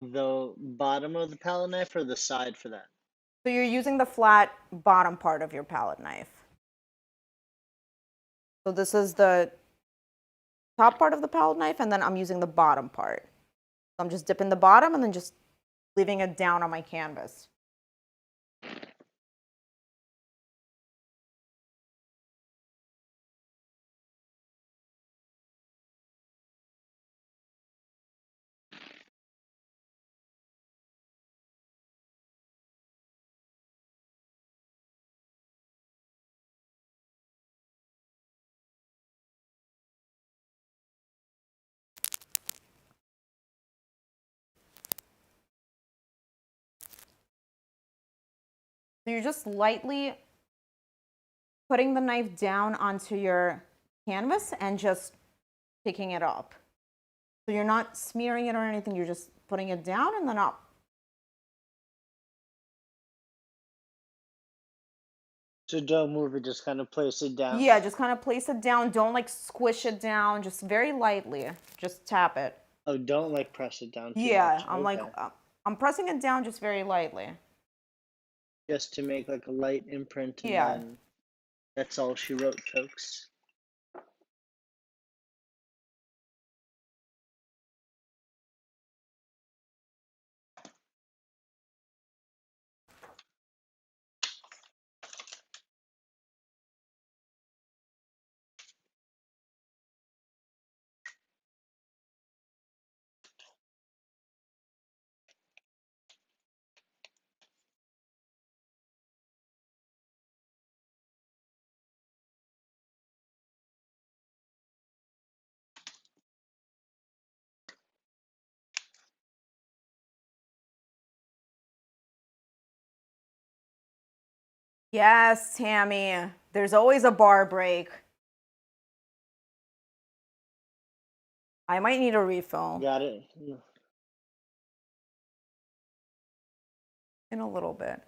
the bottom of the palette knife or the side for that? So you're using the flat bottom part of your palette knife. So this is the top part of the palette knife, and then I'm using the bottom part. So I'm just dipping the bottom and then just leaving it down on my canvas. So you're just lightly putting the knife down onto your canvas and just picking it up. So you're not smearing it or anything, you're just putting it down and then up. So don't move it, just kind of place it down. Yeah, just kind of place it down. Don't like squish it down, just very lightly. Just tap it. Oh, don't like press it down too Yeah, much. I'm like, Okay. I'm pressing it down just very lightly. Just to make like a light imprint, and Yeah. then that's all she wrote, folks. Yes, Tammy. There's always a bar break. I might need a refill Got it? in a little bit.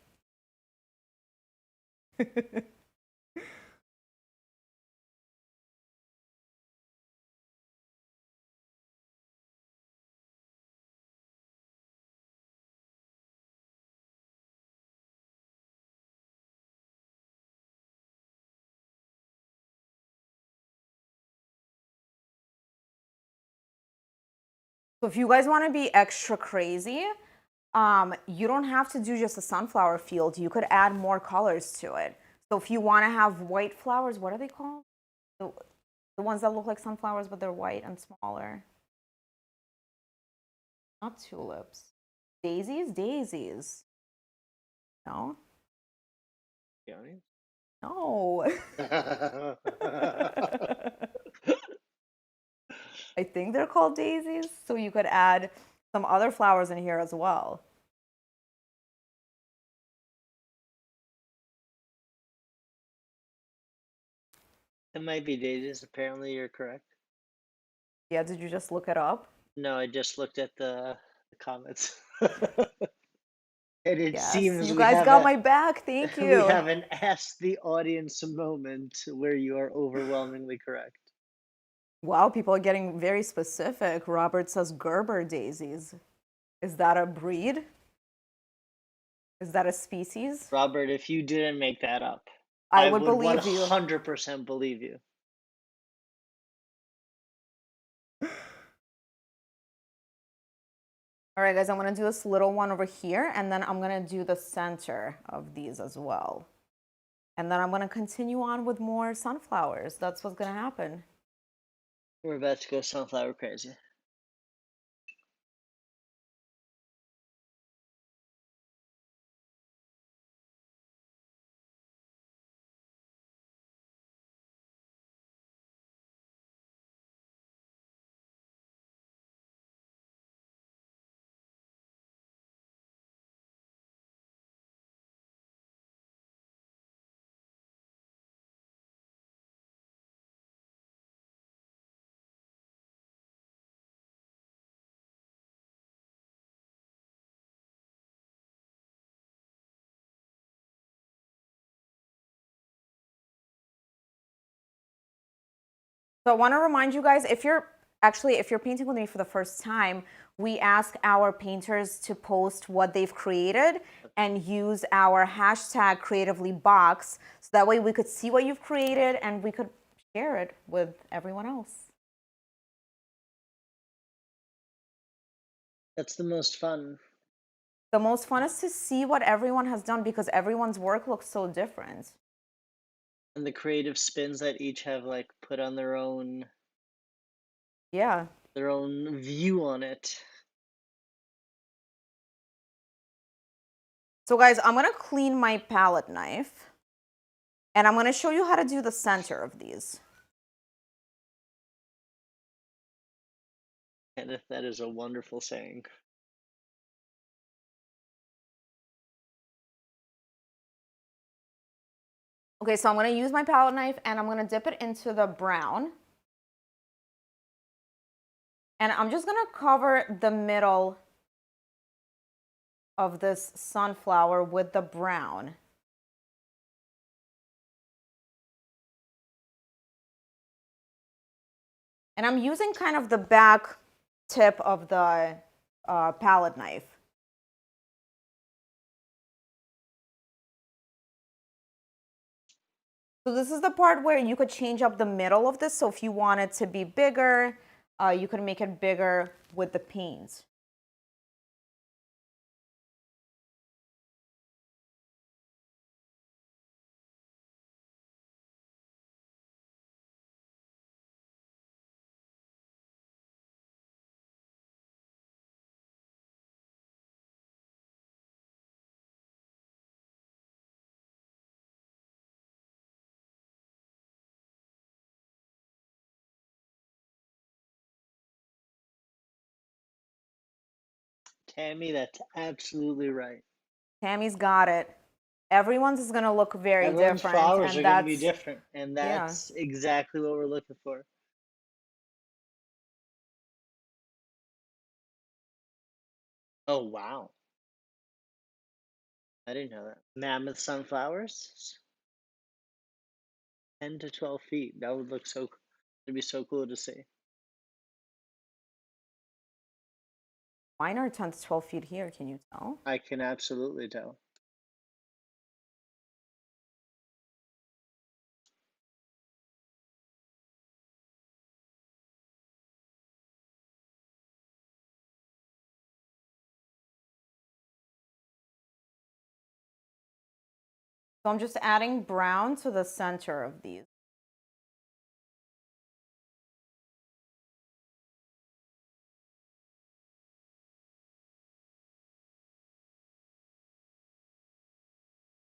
So if you guys want to be extra crazy, you don't have to do just a sunflower field. You could add more colors to it. So if you want to have white flowers, what are they called? The ones that look like sunflowers, but they're white and smaller. Not tulips. Daisies? Daisies. No? Peonies? No. I think they're called daisies. So you could add some other flowers in here as well. It might be daisies. Apparently, you're correct. Yeah, did you just look it up? No, I just looked at the comments. And it Yes, seems you we guys have got my back. Thank we you. have an ask the audience moment where you are overwhelmingly correct. Wow, people are getting very specific. Robert says Gerber daisies. Is that a breed? Is that a species? Robert, if you didn't make that up, I I would would believe you. 100% believe you. All right, guys, I'm gonna do this little one over here, and then I'm gonna do the center of these as well. And then I'm gonna continue on with more sunflowers. That's what's gonna happen. We're about to go sunflower crazy. So I want to remind you guys, if you're painting with me for the first time, we ask our painters to post what they've created and use our hashtag creativelybox, so that way we could see what you've created and we could share it with everyone else. That's the most fun. The most fun is to see what everyone has done, because everyone's work looks so different. And the creative spins that each have like put on their own Yeah. view on it. So guys, I'm gonna clean my palette knife and I'm gonna show you how to do the center of these. And that is a wonderful saying. Okay, so I'm gonna use my palette knife and I'm gonna dip it into the brown. And I'm just gonna cover the middle of this sunflower with the brown. And I'm using kind of the back tip of the palette knife. So this is the part where you could change up the middle of this. So if you want it to be bigger, you could make it bigger with the paint. Tammy, that's absolutely right. Tammy's got it. Everyone's is gonna look very Everyone's different, flowers and are going to be that's, different, and yeah. that's exactly what we're looking for. Oh, wow. I didn't know that. Mammoth sunflowers, 10 to 12 feet. That would look so, it'd be so cool to see. Mine are 10 to 12 feet here, can you tell? I can absolutely tell. So I'm just adding brown to the center of these.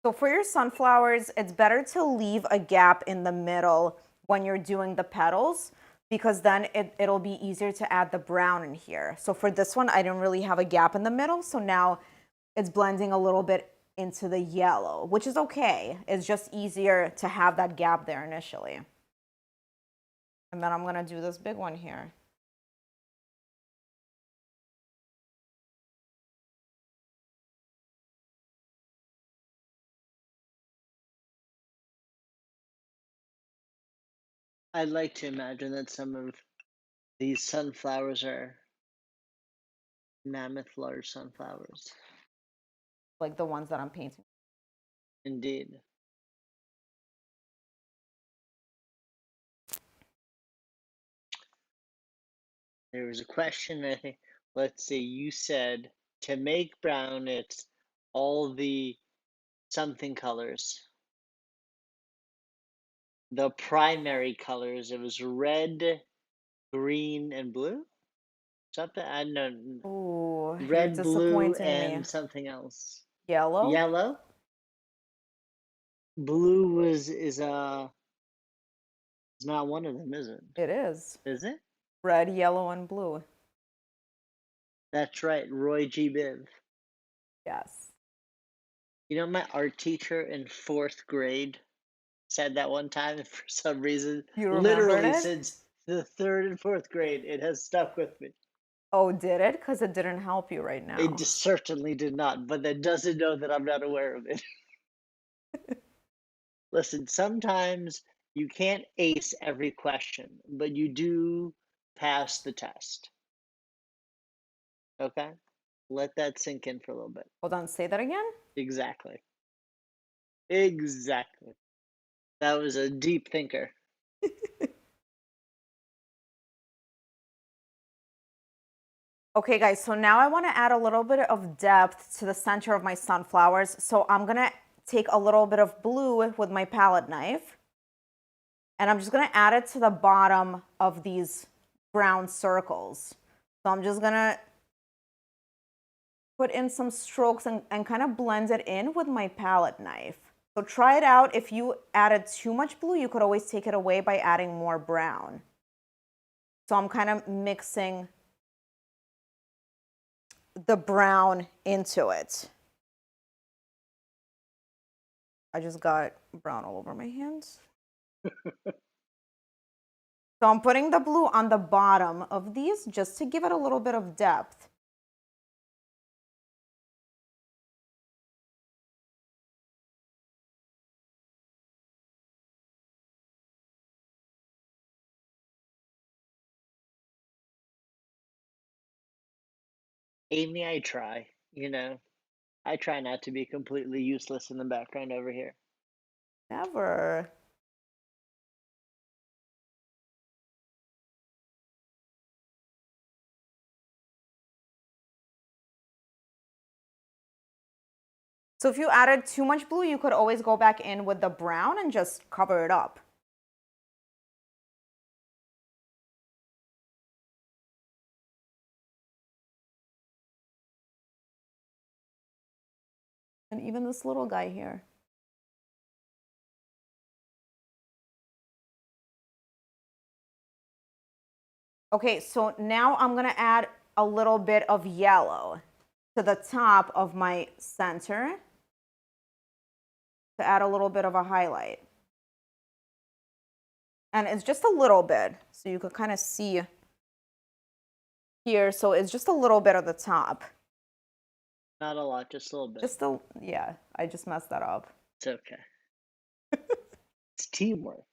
So for your sunflowers, it's better to leave a gap in the middle when you're doing the petals, because then it'll be easier to add the brown in here. So for this one, I didn't really have a gap in the middle. So now it's blending a little bit into the yellow, which is okay. It's just easier to have that gap there initially. And then I'm gonna do this big one here. I'd like to imagine that some of these sunflowers are mammoth large sunflowers. Like the ones that I'm painting. Indeed. There was a question, I think, let's say you said to make brown, it's all the something colors. The primary colors, it was red, green, and blue? Something, I don't know. Ooh, you're Red, blue, disappointing me. and something else. Yellow? Yellow? Blue is not one of them, is it? It is. Is it? Red, yellow, and blue. That's right, Roy G. Biv. Yes. You know, my art teacher in 4th grade said that one time, and for some reason, You remembered literally it? since the 3rd and 4th grade, it has stuck with me. Oh, did it? Because it didn't help you right now. It just certainly did not, but that doesn't know that I'm not aware of it. Listen, sometimes You can't ace every question, but you do pass the test. Okay? Let that sink in for a little bit. Hold on, say that again. Exactly. Exactly. That was a deep thinker. Okay, guys, so now I want to add a little bit of depth to the center of my sunflowers. So I'm going to take a little bit of blue with my palette knife, and I'm just going to add it to the bottom of these brown circles. So I'm just going to put in some strokes and kind of blend it in with my palette knife. So try it out. If you added too much blue, you could always take it away by adding more brown. So I'm kind of mixing the brown into it. I just got brown all over my hands. So I'm putting the blue on the bottom of these just to give it a little bit of depth. Amy, I try, I try not to be completely useless in the background over here. Never. So if you added too much blue, you could always go back in with the brown and just cover it up. And even this little guy here. Okay, so now I'm gonna add a little bit of yellow to the top of my center to add a little bit of a highlight. And it's just a little bit, so you could kind of see here. So it's just a little bit at the top. Not a lot, just a little bit. Yeah, I just messed that up. It's okay. It's teamwork.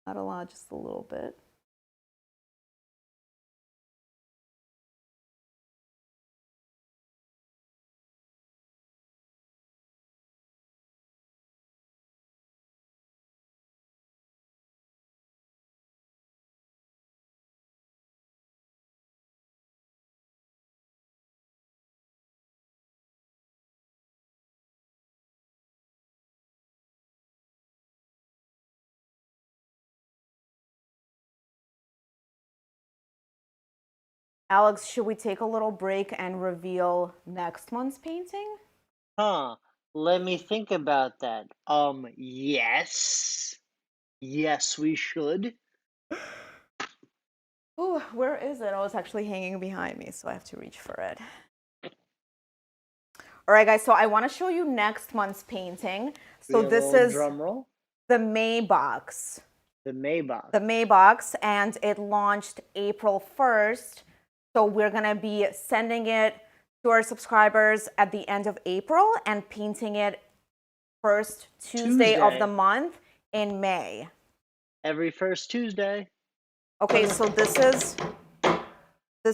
Not a lot, just a little bit. Alex, should we take a little break and reveal next month's painting? Let me think about that. Yes. Yes, we should. Ooh, where is it? Oh, it's actually hanging behind me, so I have to reach for it. All right, guys, so I want to show you next month's painting. So this is drum roll. the May box. The Maybach. The May box, and it launched April 1st. So we're going to be sending it to our subscribers at the end of April and painting it first Tuesday of the month in May. Every first Tuesday. Okay, so this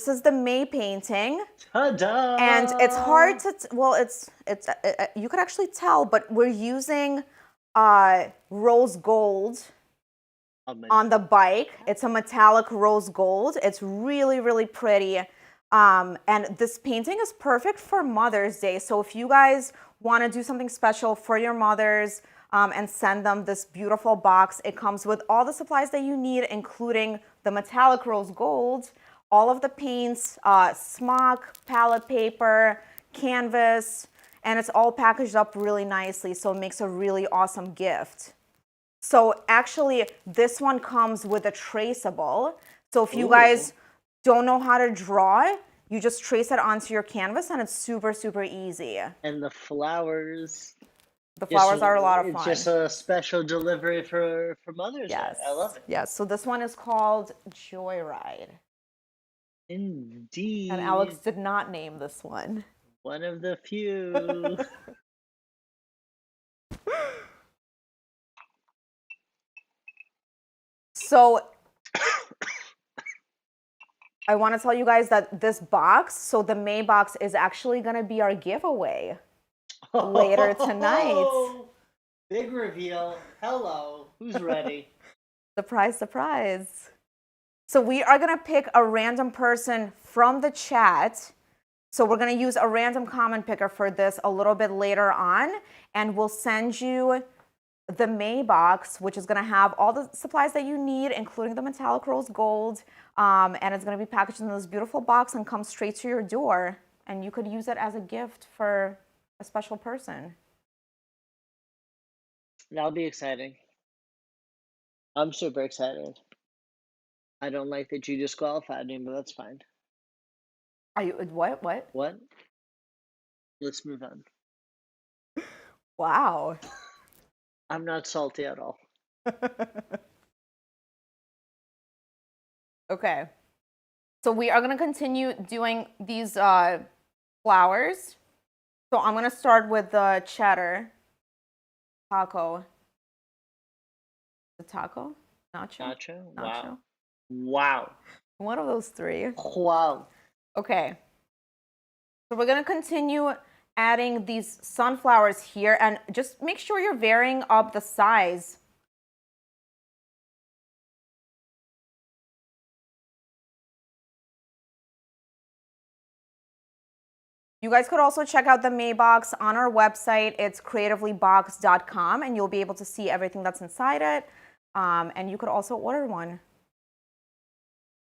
is the May painting. Ta-da! And it's hard to, you could actually tell, but we're using rose gold on the bike. It's a metallic rose gold. It's really, really pretty. And this painting is perfect for Mother's Day. So if you guys want to do something special for your mothers and send them this beautiful box, it comes with all the supplies that you need, including the metallic rose gold, all of the paints, smock, palette paper, canvas, and it's all packaged up really nicely. So it makes a really awesome gift. So actually, this one comes with a traceable. So if you guys don't know how to draw, you just trace it onto your canvas and it's super, super easy. And the flowers. The flowers are a lot of fun. It's just a special delivery for Mother's Day. I love it. Yes, so this one is called Joyride. Indeed. And Alex did not name this one. One of the few. So I want to tell you guys that this box, so the May box is actually going to be our giveaway later tonight. Big reveal. Hello. Who's ready? Surprise, surprise. So we are going to pick a random person from the chat. So we're going to use a random comment picker for this a little bit later on. And we'll send you the May box, which is going to have all the supplies that you need, including the metallic rose gold. And it's going to be packaged in this beautiful box and come straight to your door. And you could use it as a gift for a special person. That'll be exciting. I'm super excited. I don't like that you disqualified me, but that's fine. Are you, what? What? Let's move on. Wow. I'm not salty at all. Okay. So we are going to continue doing these flowers. So I'm going to start with the cheddar, taco, the taco, nacho, Nacho? Wow. One of those three. Wow. Okay. So we're going to continue adding these sunflowers here, and just make sure you're varying up the size. You guys could also check out the May box on our website. It's creativelybox.com, and you'll be able to see everything that's inside it. And you could also order one.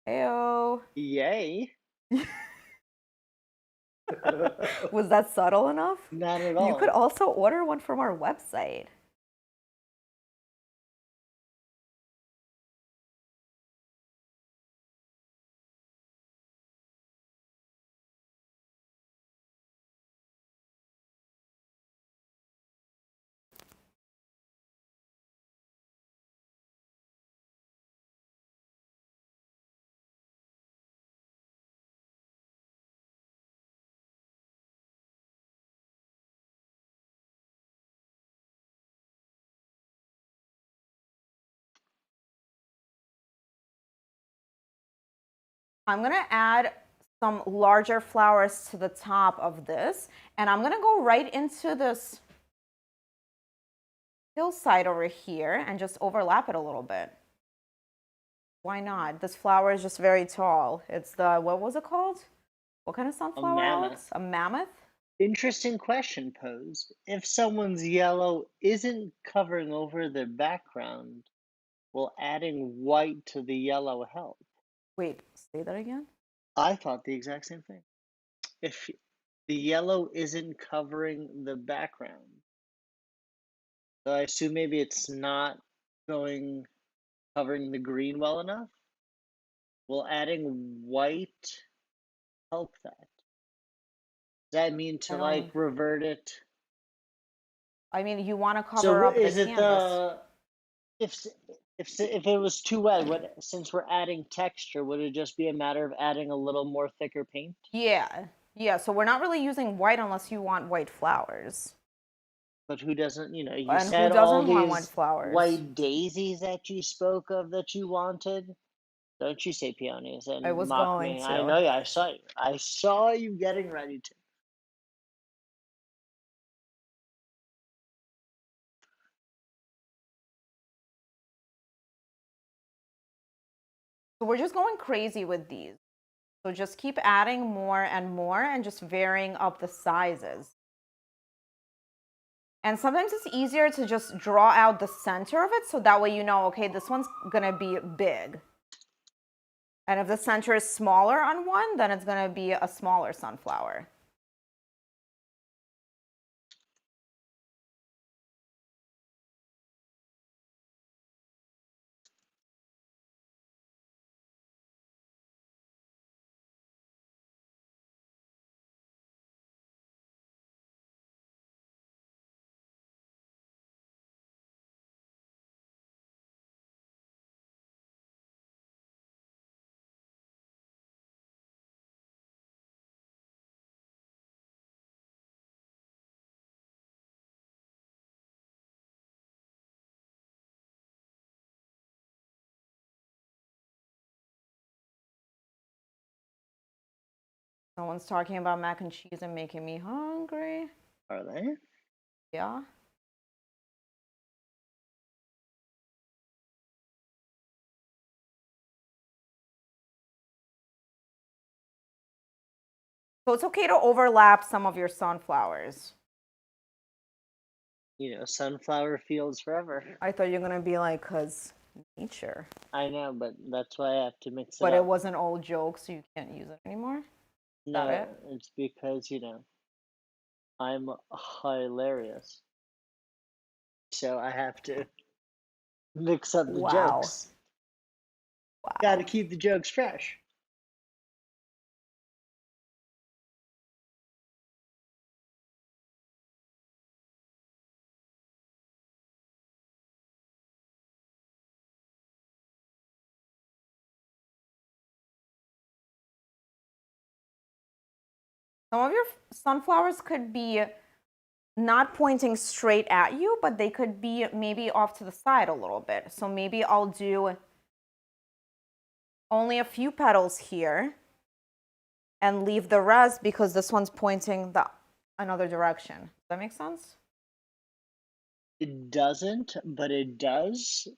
Heyo. Yay. Was that subtle enough? Not at all. You could also order one from our website. I'm going to add some larger flowers to the top of this, and I'm going to go right into this hillside over here and just overlap it a little bit. Why not? This flower is just very tall. It's the, what was it called? What kind of sunflower, Alex? A mammoth? Interesting question posed. If someone's yellow isn't covering over their background, will adding white to the yellow help? Wait, say that again? I thought the exact same thing. If the yellow isn't covering the background, so I assume maybe it's not covering the green well enough. Will adding white help that? Does that mean to like revert it? I mean, you want to cover So up the is it canvas. if it was too wet, since we're adding texture, would it just be a matter of adding a little more thicker paint? Yeah. So we're not really using white unless you want white flowers. But who doesn't, you And said who all doesn't want white these flowers? white daisies that you spoke of that you wanted. Don't you say peonies and I was mock going me. to. I know you. I saw you. I saw you getting ready to. So we're just going crazy with these. So just keep adding more and more and just varying up the sizes. And sometimes it's easier to just draw out the center of it so that way you know, okay, this one's gonna be big. And if the center is smaller on one, then it's gonna be a smaller sunflower. Someone's talking about mac and cheese and making me hungry. Are they? Yeah. So it's okay to overlap some of your sunflowers. You know, sunflower fields forever. I thought you were going to be like, because nature. I know, but that's why I have to mix it But up. it was an old joke, so you can't use it anymore? Got No, it? it's because, I'm hilarious. So I have to mix up the Wow. jokes. Wow. Gotta keep the jokes fresh. Some of your sunflowers could be not pointing straight at you, but they could be maybe off to the side a little bit. So maybe I'll do only a few petals here and leave the rest because this one's pointing the another direction. Does that make sense? It doesn't, but it does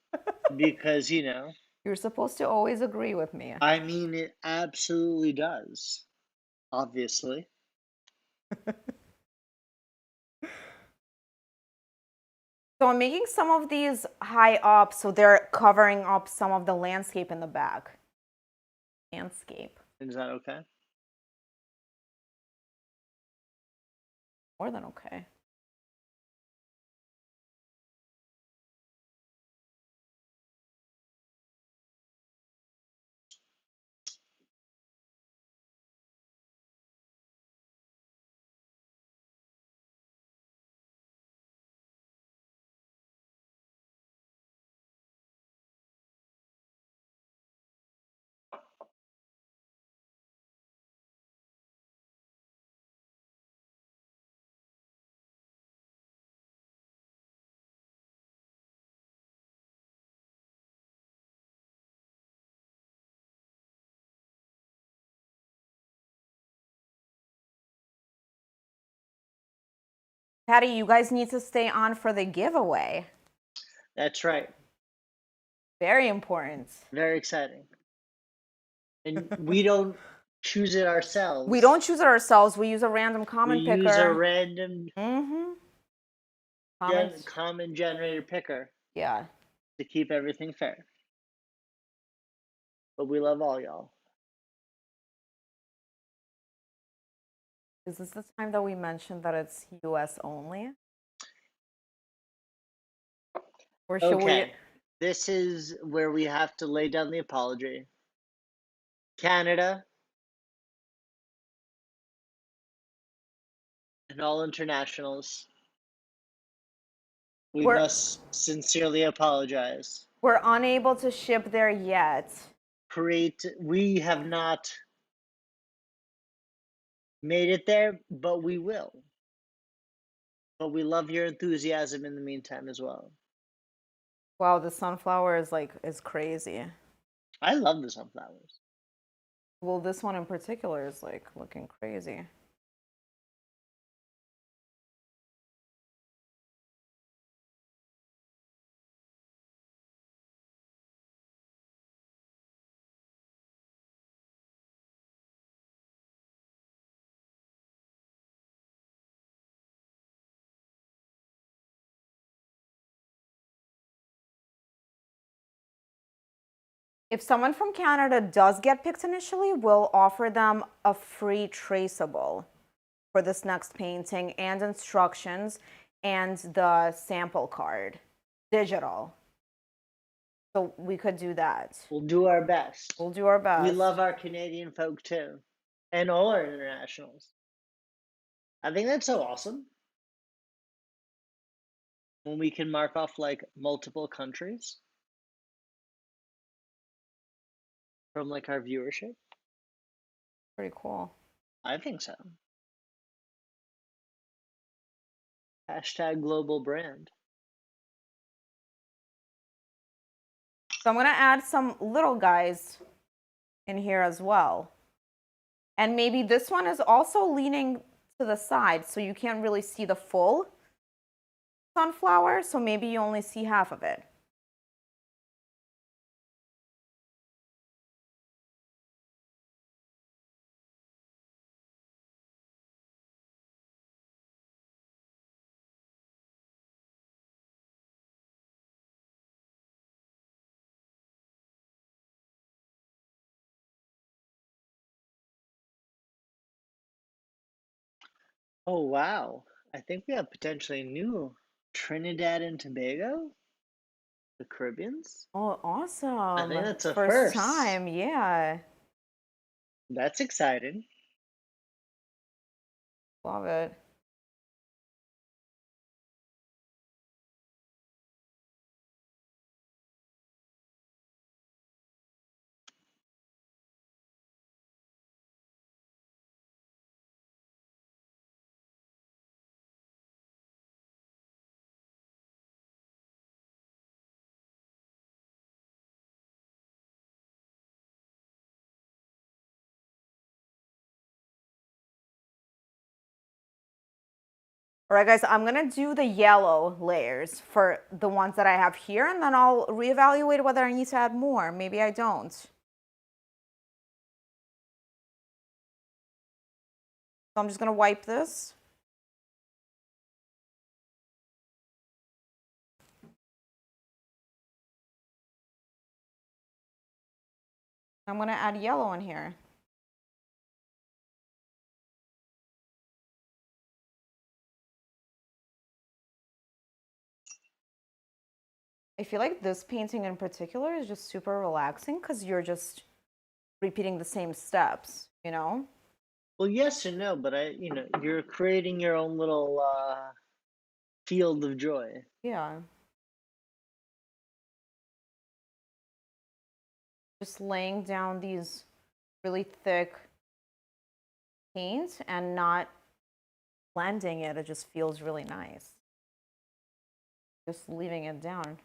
because, You're supposed to always agree with me. I mean, it absolutely does. Obviously. So I'm making some of these high up so they're covering up some of the landscape in the back. Landscape. Is that okay? More than okay. Patty, you guys need to stay on for the giveaway. That's right. Very important. Very exciting. And we don't choose it ourselves. We don't choose it ourselves. We use a random comment picker. We use a random common generator picker. Yeah. To keep everything fair. But we love all y'all. Is this the time that we mentioned that it's US only? Or should we? This is where we have to lay down the apology. Canada and all internationals, we must sincerely apologize. We're unable to ship there yet. We have not made it there, but we will. But we love your enthusiasm in the meantime as well. Wow, the sunflower is crazy. I love the sunflowers. Well, this one in particular is like looking crazy. If someone from Canada does get picked initially, we'll offer them a free traceable for this next painting and instructions and the sample card, digital. So we could do that. We'll do our best. We'll do our best. We love our Canadian folk too, and all our internationals. I think that's so awesome. When we can mark off like multiple countries from like our viewership. Pretty cool. I think so. Hashtag global brand. So I'm going to add some little guys in here as well. And maybe this one is also leaning to the side, so you can't really see the full sunflower, so maybe you only see half of it. Oh, wow. I think we have potentially new Trinidad and Tobago, the Caribbeans. Oh, I think awesome. that's a First first. time, yeah. That's exciting. Love it. All right, guys, I'm gonna do the yellow layers for the ones that I have here, and then I'll reevaluate whether I need to add more. Maybe I don't. So I'm just gonna wipe this. I'm gonna add yellow in here. I feel like this painting in particular is just super relaxing because you're just repeating the same steps, you know? Well, yes and no, but you're creating your own little field of joy. Yeah. Just laying down these really thick paint and not blending it, it just feels really nice. Just leaving it down.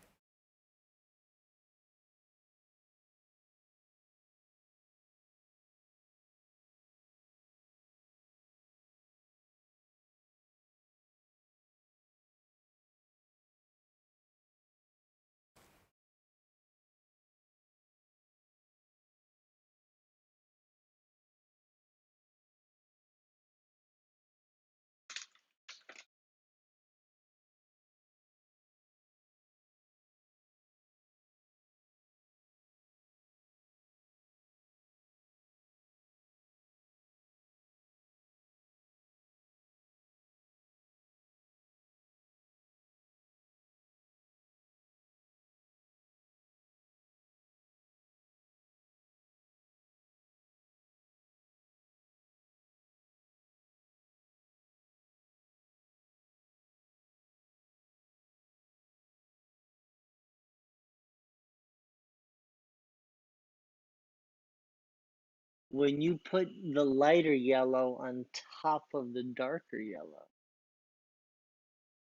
When you put the lighter yellow on top of the darker yellow,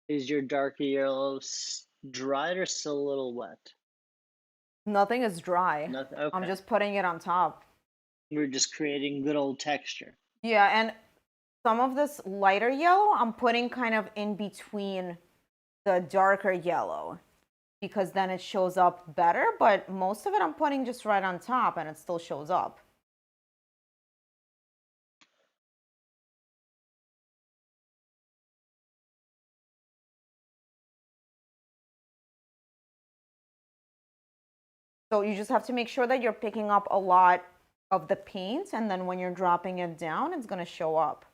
is your darker yellow dried or still a little wet? Nothing is dry. Nothing. I'm Okay. just putting it on top. We're just creating good old texture. Yeah, and some of this lighter yellow, I'm putting kind of in between the darker yellow because then it shows up better, but most of it I'm putting just right on top and it still shows up. So you just have to make sure that you're picking up a lot of the paint, and then when you're dropping it down, it's gonna show up.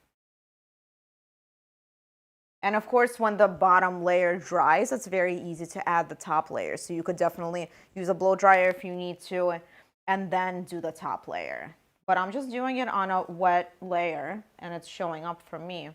And of course, when the bottom layer dries, it's very easy to add the top layer. So you could definitely use a blow dryer if you need to, and then do the top layer. But I'm just doing it on a wet layer, and it's showing up for me.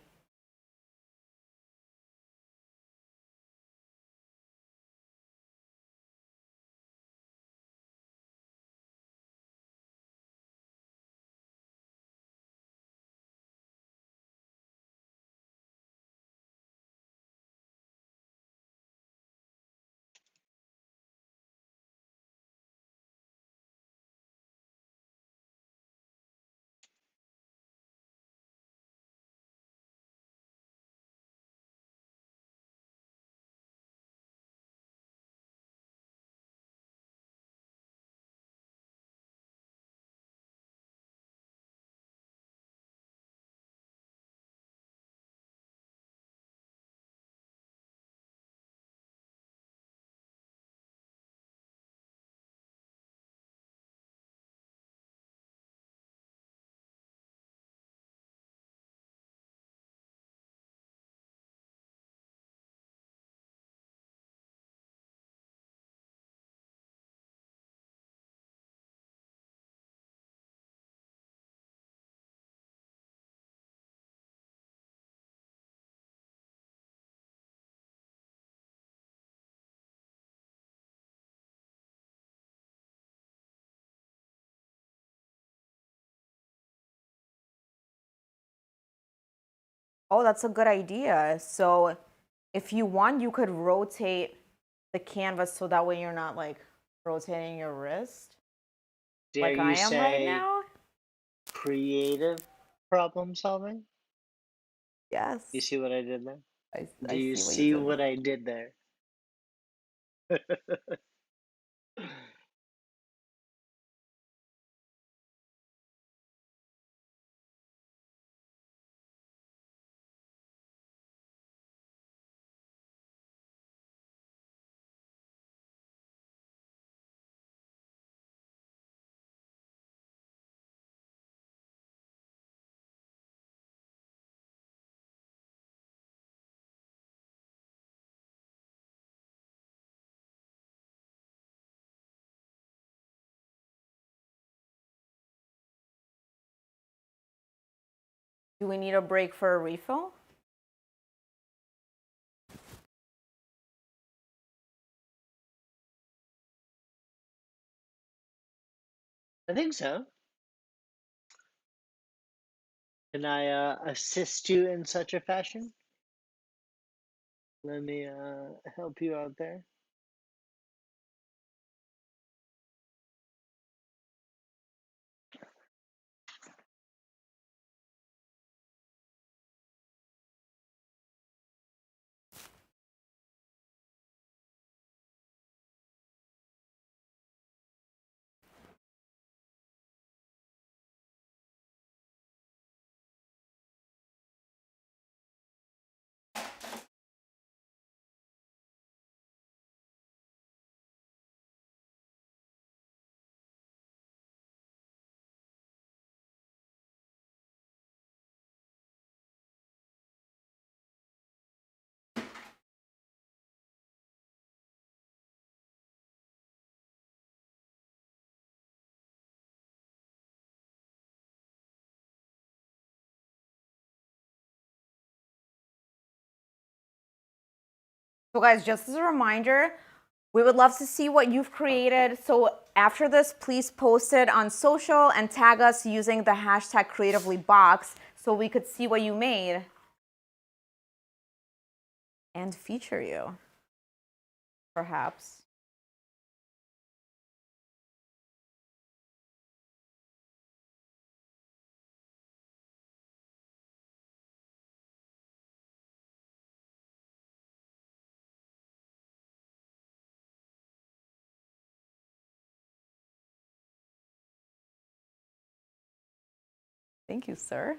Oh, that's a good idea. So if you want, you could rotate the canvas so that way you're not like rotating your wrist Dare like I you am right say now. creative problem solving? You Yes, see what I did there? Do I you see what you see did what there. I did there? Do we need a break for a refill? I think so. Can I assist you in such a fashion? Let me help you out there. So guys, just as a reminder, we would love to see what you've created. So after this, please post it on social and tag us using the hashtag creativelybox so we could see what you made and feature you, perhaps. Thank you, sir.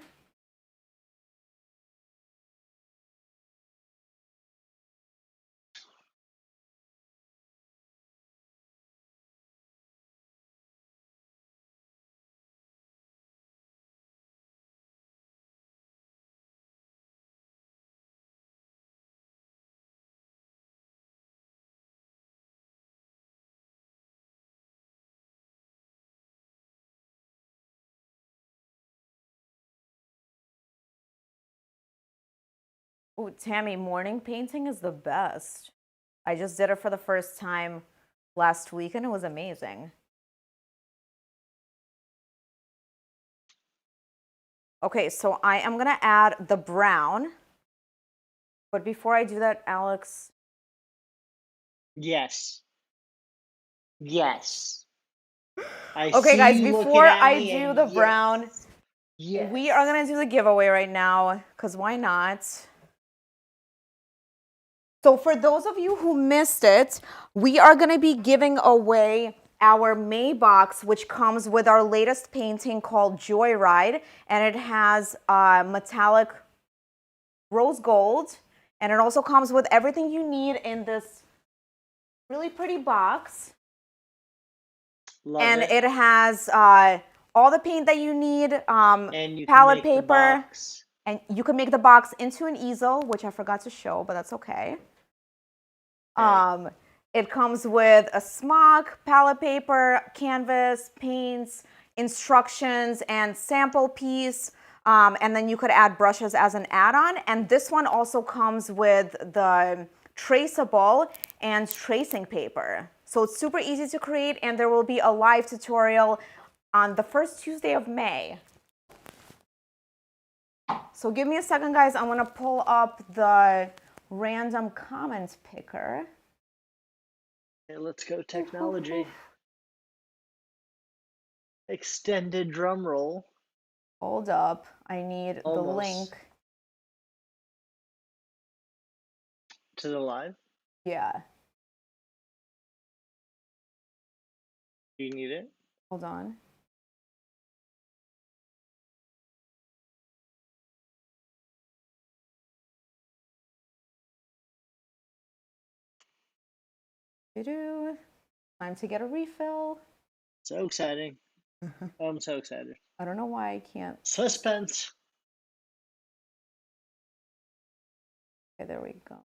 Oh, Tammy, morning painting is the best. I just did it for the first time last week and it was amazing. Okay, so I am gonna add the brown. But before I do that, Alex. Yes. Yes. I Okay, see guys, you looking before at I me, do and the brown, yes. we are Yes. gonna do the giveaway right now, because why not? So for those of you who missed it, we are gonna be giving away our May box, which comes with our latest painting called Joyride, and it has metallic rose gold, and it also comes with everything you need in this really pretty box. Love And it. it has all the paint that you need, And you can palette make the paper, box. and you can make the box into an easel, which I forgot to show, but that's okay. Okay. It comes with a smock, palette paper, canvas, paints, instructions, and sample piece. And then you could add brushes as an add-on. And this one also comes with the traceable and tracing paper. So it's super easy to create, and there will be a live tutorial on the first Tuesday of May. So give me a second, guys. I'm gonna pull up the random comments picker. Okay, let's go technology. Extended drum roll. Hold up. I need the Almost. link. To the live? Yeah. Do you need it? Hold on. Time to get a refill. So exciting. Oh, I'm so excited. I don't know why I can't. Suspense. Okay, there we go.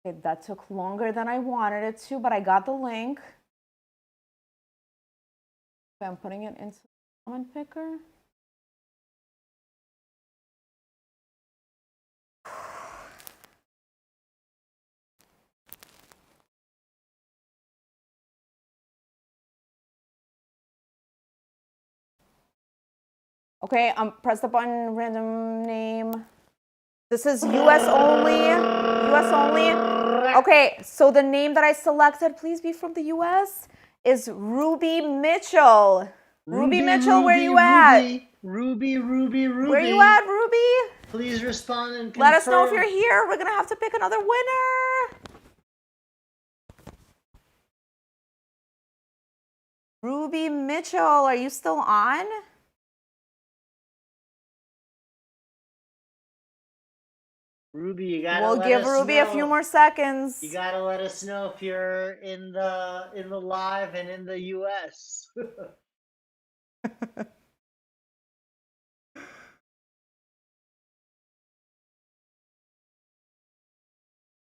Okay, that took longer than I wanted it to, but I got the link. Okay, I'm putting it into the comment picker. Okay, press the button, random name. This is US only, US only. Okay, so the name that I selected, please be from the US, is Ruby Mitchell. Ruby Mitchell, where you at? Ruby. Where you at, Ruby? Please respond and confirm. Let us know if you're here. We're gonna have to pick another winner. Ruby Mitchell, are you still on? Ruby, you gotta We'll let give us Ruby know. a few more seconds. You gotta let us know if you're in the live and in the US.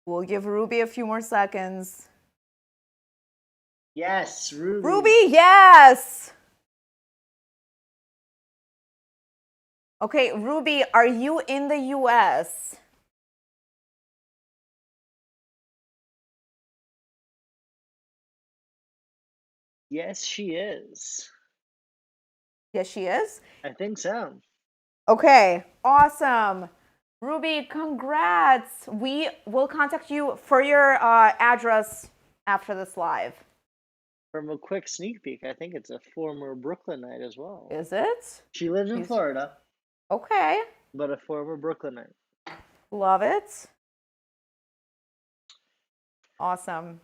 We'll give Ruby a few more seconds. Yes, Ruby. Ruby, yes! Okay, Ruby, are you in the US? Yes, she is. Yes, she is? I think so. Okay, awesome. Ruby, congrats. We will contact you for your address after this live. From a quick sneak peek, I think it's a former Brooklynite as well. Is it? She lives in Florida. Okay. But a former Brooklynite. Love it. Awesome.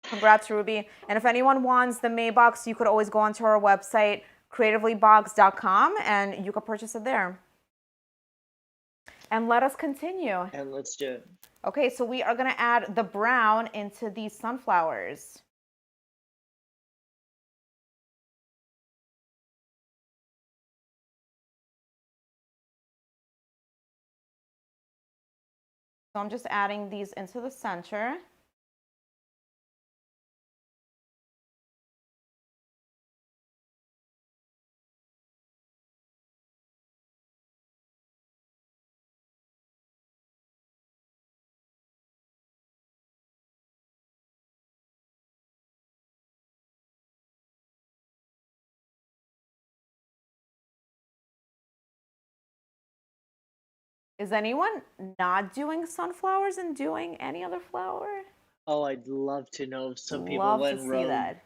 Congrats, Ruby. And if anyone wants the Maybox, you could always go onto our website, creativelybox.com, and you could purchase it there. And let us continue. And let's do it. Okay, so we are going to add the brown into these sunflowers. So I'm just adding these into the center. Is anyone not doing sunflowers and doing any other flower? Oh, I'd love to know if some people Love went to see rogue. that.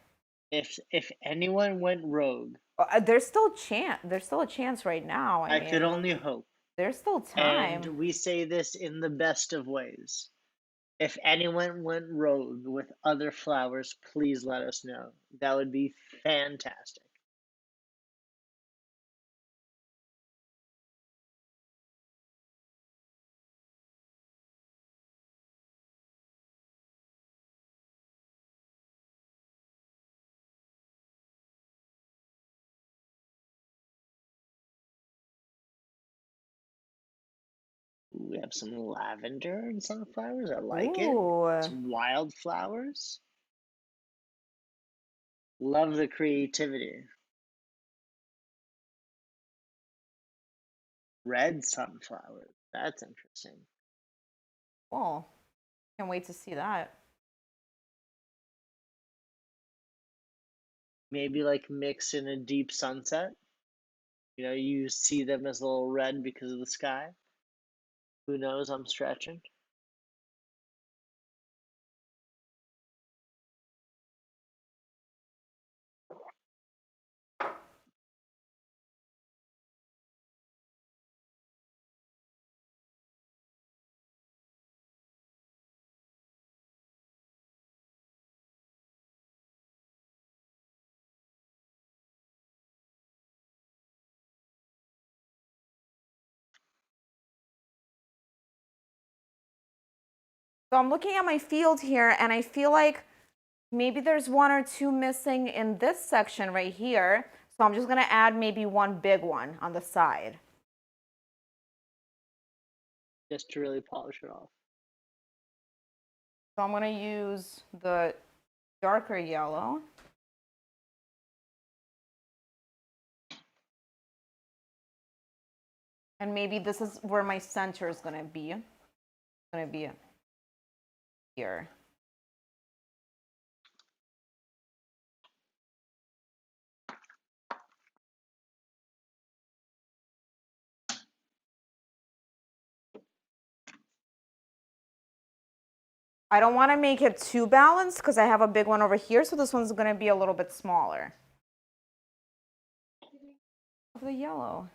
If anyone went rogue, There's still a chance right now. I mean, could only hope. there's still time. And we say this in the best of ways. If anyone went rogue with other flowers, please let us know. That would be fantastic. We have some lavender and sunflowers. I like it. Ooh. Some wildflowers. Love the creativity. Red sunflowers. That's interesting. Cool. Can't wait to see that. Maybe like mix in a deep sunset. You know, you see them as a little red because of the sky. Who knows? I'm stretching. So I'm looking at my field here and I feel like maybe there's one or two missing in this section right here. So I'm just gonna add maybe one big one on the side. Just to really polish it off. So I'm gonna use the darker yellow. And maybe this is where my center is gonna be. It's gonna be here. I don't want to make it too balanced because I have a big one over here, so this one's going to be a little bit smaller. Of the yellow.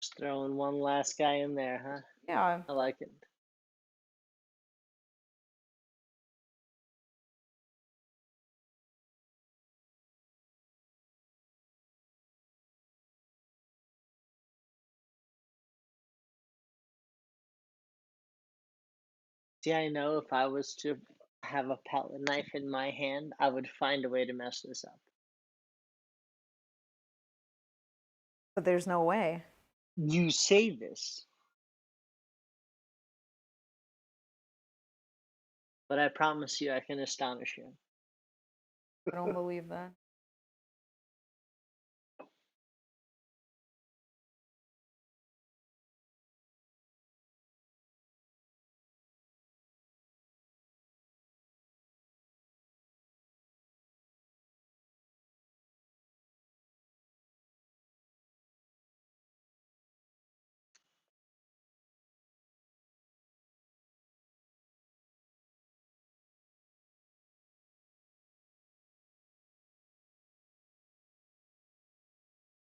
Just throwing one last guy in there, huh? Yeah. I like it. See, I know if I was to have a palette knife in my hand, I would find a way to mess this up. But there's no way. You say this, but I promise you I can astonish you. I don't believe that.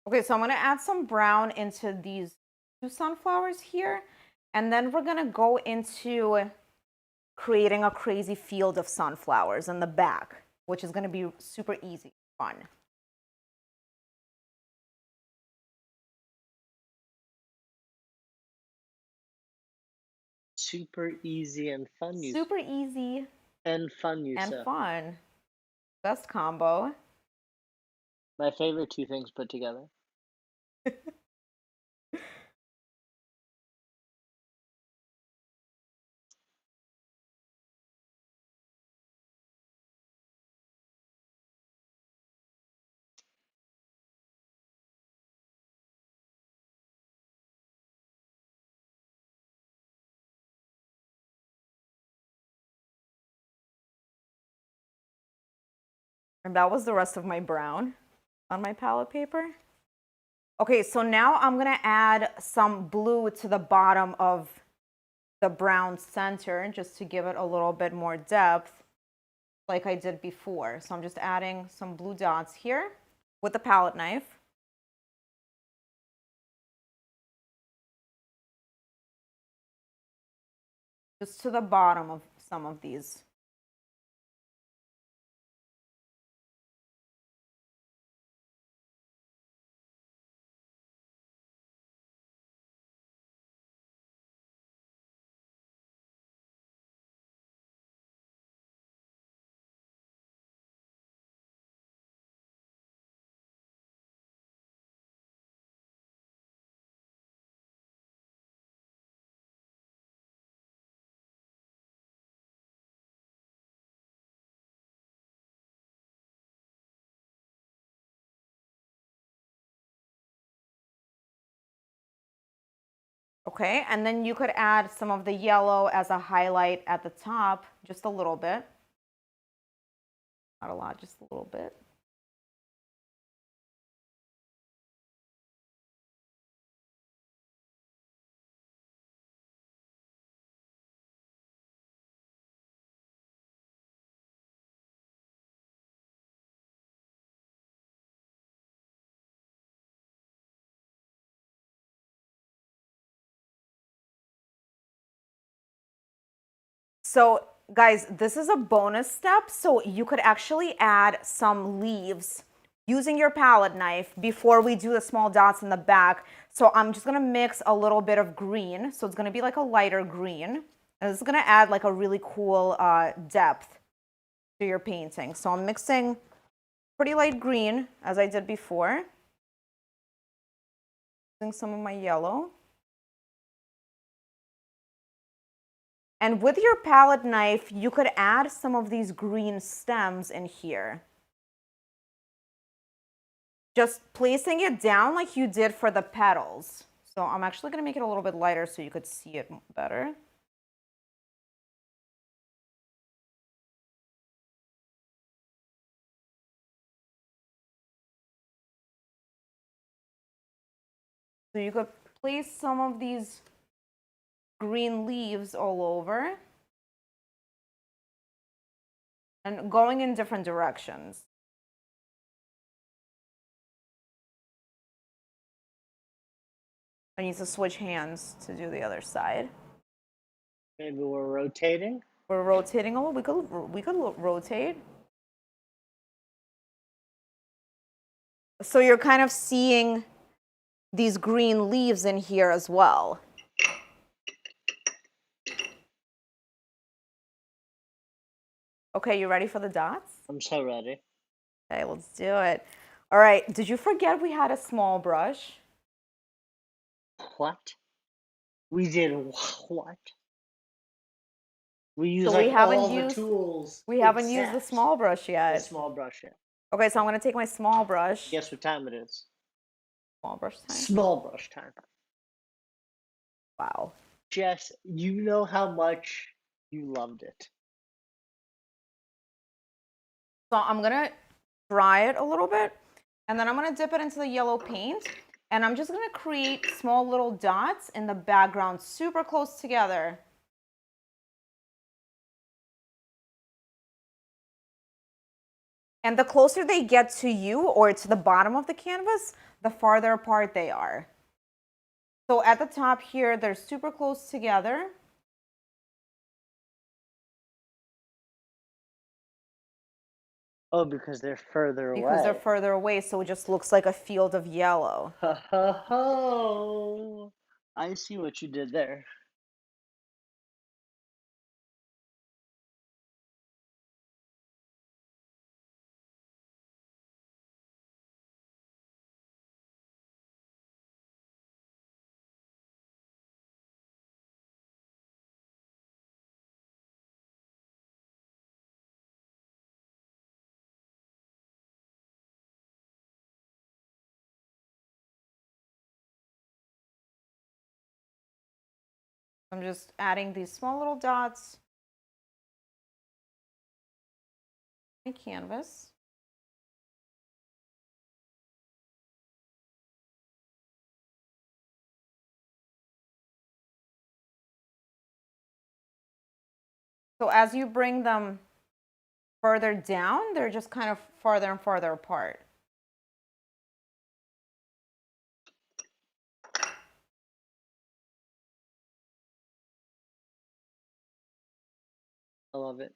Okay, so I'm going to add some brown into these two sunflowers here. And then we're going to go into creating a crazy field of sunflowers in the back, which is going to be super easy, fun. Super easy and fun, you Super easy and fun, you and say. fun. Best combo. My favorite two things put together. And that was the rest of my brown on my palette paper. Okay, so now I'm gonna add some blue to the bottom of the brown center just to give it a little bit more depth like I did before. So I'm just adding some blue dots here with the palette knife. Just to the bottom of some of these. Okay, and then you could add some of the yellow as a highlight at the top, just a little bit. Not a lot, just a little bit. So guys, this is a bonus step. So you could actually add some leaves using your palette knife before we do the small dots in the back. So I'm just gonna mix a little bit of green. So it's gonna be like a lighter green. And this is gonna add like a really cool depth to your painting. So I'm mixing pretty light green as I did before. Using some of my yellow. And with your palette knife, you could add some of these green stems in here. Just placing it down like you did for the petals. So I'm actually going to make it a little bit lighter so you could see it better. So you could place some of these green leaves all over and going in different directions. I need to switch hands to do the other side. Maybe we're rotating. We're rotating a little. We could rotate. So you're kind of seeing these green leaves in here as well. Okay, you ready for the dots? I'm so ready. Okay, let's do it. All right, did you forget we had a small brush? What? We did what? We use So we like haven't all used- the tools. We haven't used the except small brush the yet. small brush yet. Okay, so I'm gonna take my small brush. Guess what time it is? Small brush time. Small brush time. Wow. Jess, you know how much you loved it. So I'm gonna dry it a little bit, and then I'm gonna dip it into the yellow paint, and I'm just gonna create small little dots in the background, super close together. And the closer they get to you or to the bottom of the canvas, the farther apart they are. So at the top here, they're super close together. Oh, because they're further away. Because they're further away, so it just looks like a field of yellow. Ha ha ho! I see what you did there. I'm just adding these small little dots on my canvas. So as you bring them further down, they're just kind of farther and farther apart. I love it.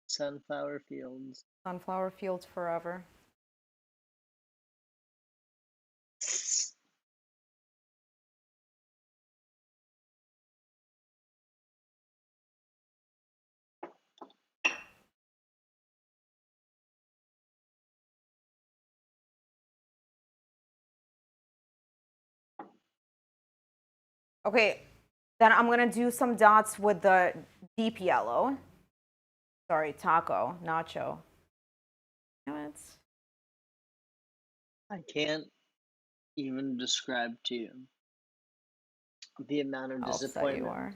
Sunflower fields. Sunflower fields forever. Okay, then I'm gonna do some dots with the deep yellow. Sorry, taco, nacho. Damn it. I can't even describe to you the amount of How upset you disappointment are.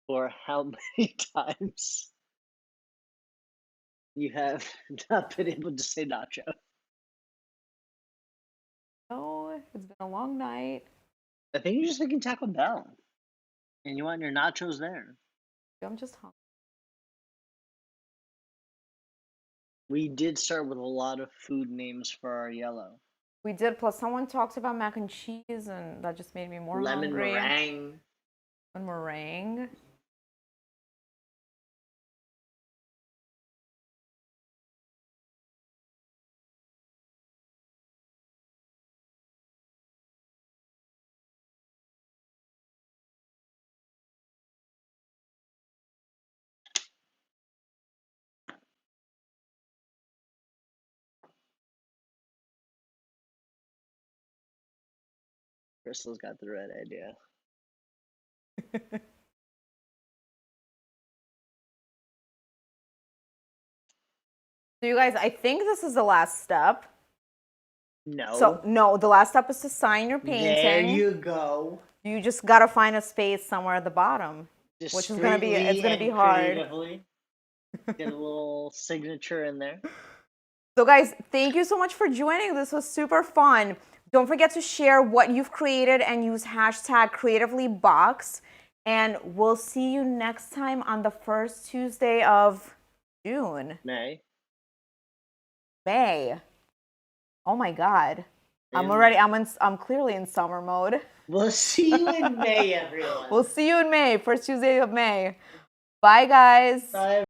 for how many times you have not been able to say nacho. Oh, it's been a long night. I think you're just thinking Taco Bell, and you want your nachos there. I'm just hungry. We did start with a lot of food names for our yellow. We did, plus someone talked about mac and cheese, and that just made me more Lemon hungry. meringue. And meringue. Crystal's got the right idea. So you guys, I think this is the last step. No. So no, the last step is to sign your painting. There you go. You just gotta find a space somewhere at the bottom, which is gonna be hard. Creatively. Get a little signature in there. So guys, thank you so much for joining. This was super fun. Don't forget to share what you've created and use hashtag creativelybox. And we'll see you next time on the first Tuesday of June. May. Oh my God. I'm clearly in summer mode. We'll see you in May, everyone. We'll see you in May, first Tuesday of May. Bye guys. Bye.